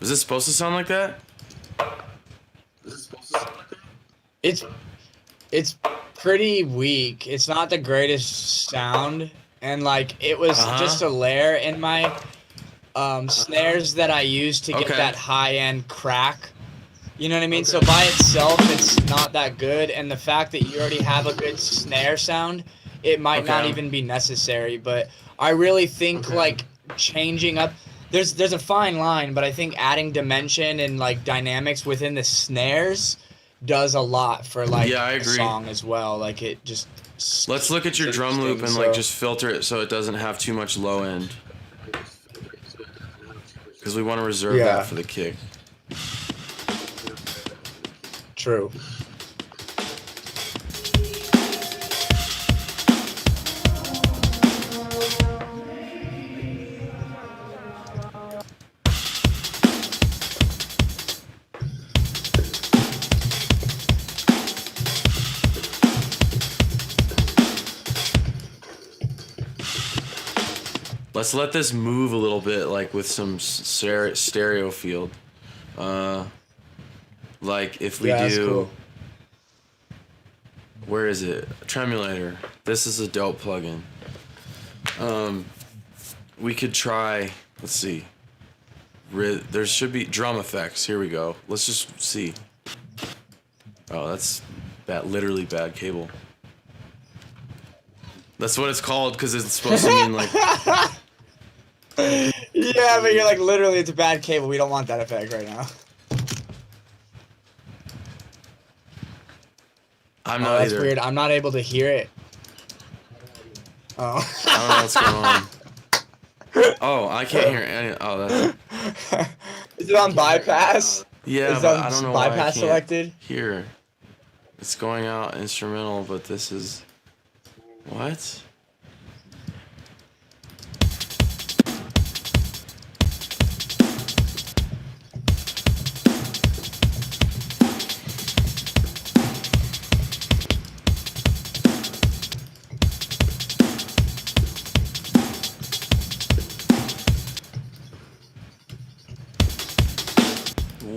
Is this supposed to sound like that? It's pretty weak. It's not the greatest sound, and like it was just a layer in my snares that I used to get that high-end crack. You know what I mean? So by itself, it's not that good, and the fact that you already have a good snare sound, it might not Okay. even be necessary. But I really think like changing up. There's a fine line, but I think adding dimension and like dynamics within the snares does a lot for like Yeah, I a agree. song as well. Like it just. Let's look at your drum loop and like just filter it so it doesn't have too much low end. Because we want to reserve that for the kick. True. Let's let this move a little bit, like with some stereo field. Like if we do, cool. Where is it? Tremulator. This is a dope plugin. We could try. Let's see. There should be drum effects. Here we go. Let's just see. Oh, that's literally bad cable. That's what it's called because it's supposed to mean like. Yeah, but you're like literally it's a bad cable. We don't want that effect right now. I'm not that's either. weird. I'm not able to hear it. Oh. I don't know what's going on. Oh, I can't hear any. Oh, that's. Is it on bypass? Yeah, Is but on I don't know why I bypass can't selected? hear. It's going out instrumental, but this is. What?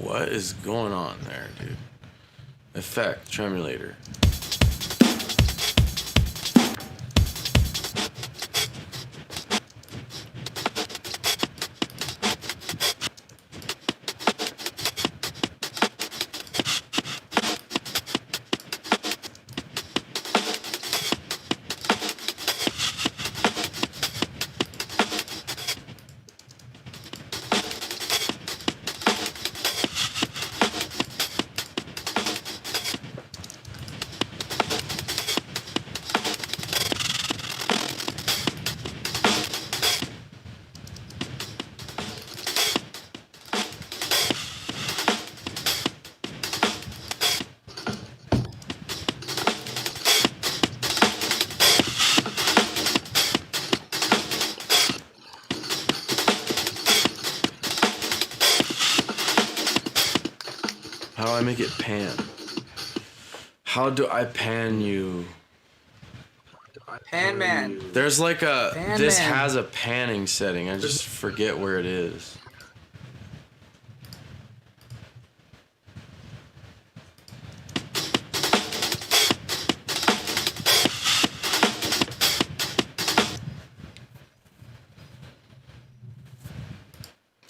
What is going on there, dude? Effect, tremulator. How do I make it pan? How do I pan you? Pan man. There's like a. Pan This man. has a panning setting. I just forget where it is.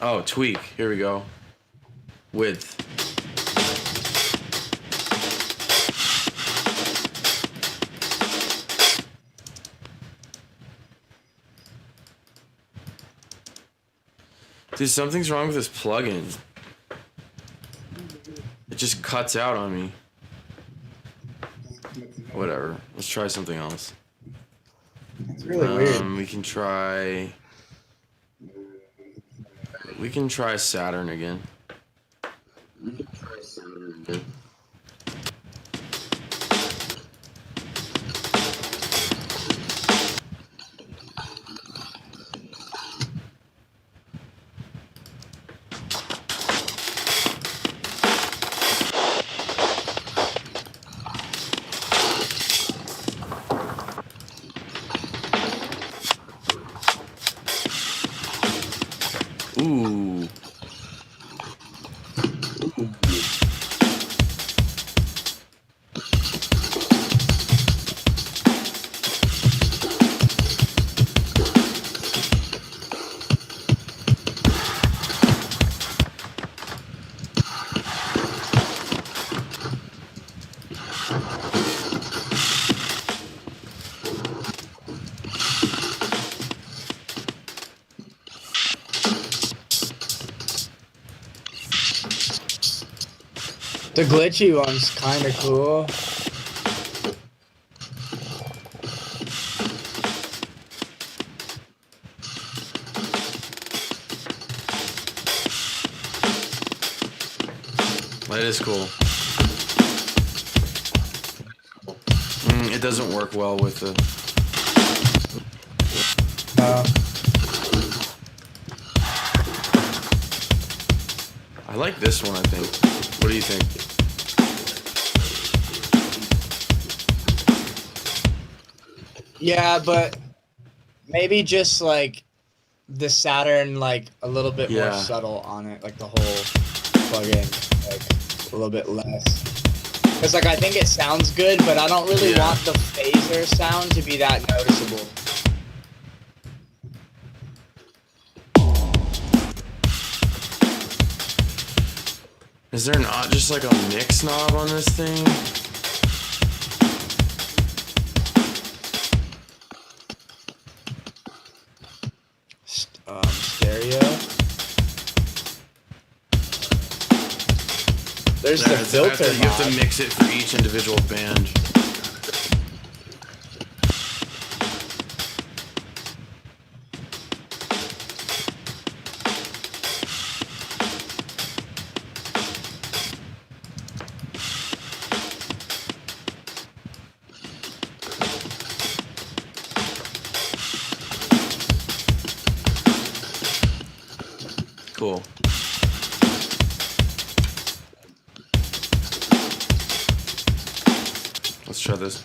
Oh, tweak. Here we go. Width. Dude, something's wrong with this plugin. It just cuts out on me. Whatever. Let's try something else. It's really weird. We can try. We can try Saturn again. Ooh. The glitchy one's kind of cool. That is cool. It doesn't work well with the... I like this one, I think. What do you think? Yeah, but maybe just like the Saturn, like a little bit more subtle on it, like the whole plug-in, like a little bit less. Because like I think it sounds good, but I don't really want the phaser sound to be that noticeable. Is there not just like a mix knob on this thing? Stereo. There's the filter you have to mix it for each individual band. Cool. Let's try this.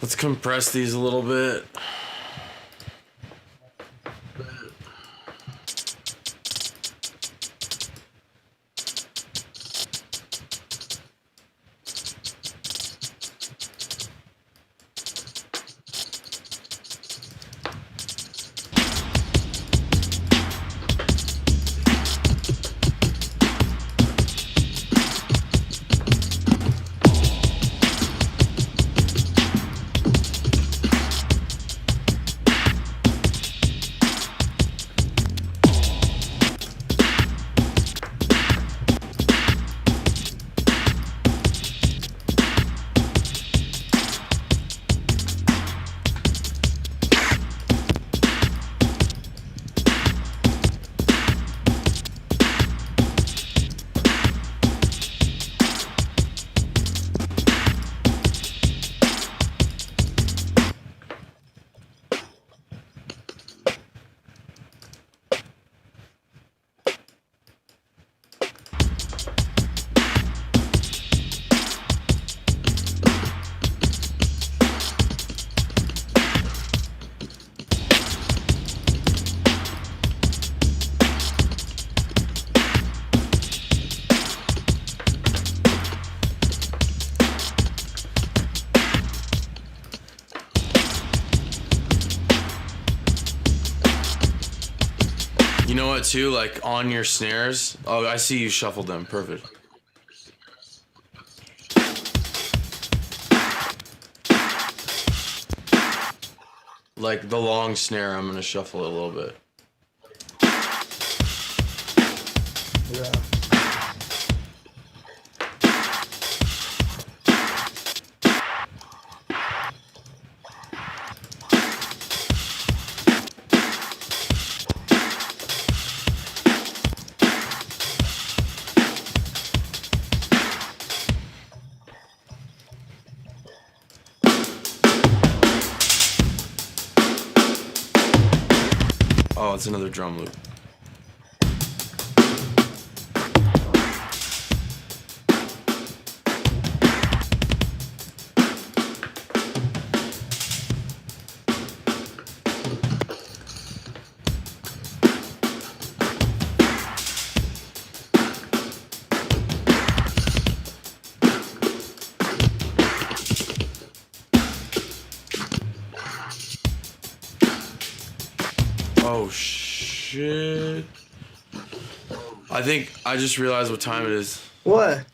Let's compress these a little bit. know what, too? Like, on your snares. Oh, I see you shuffled them. Perfect. Like, the long snare, I'm gonna shuffle it a little bit. Yeah. Oh, it's another drum loop. Oh, shit. I think I just realized what time it is. What?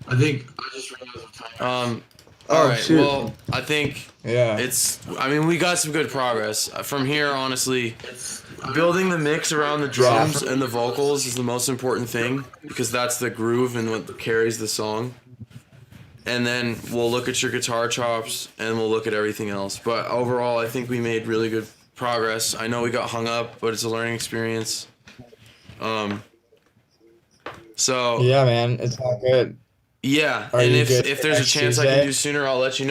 I think I just realized what time. Oh, all right. shoot. Well, I think Yeah. I mean, we got some good progress from here. Honestly, building the mix around the drums and the vocals is the most important thing because that's the groove and what carries the song. And then we'll look at your guitar chops and we'll look at everything else. But overall, I think we made really good progress. I know we got hung up, but it's a learning experience. So Yeah, man, it's all good. yeah, Are and you if good there's a next chance I can Tuesday? do sooner, I'll let you know.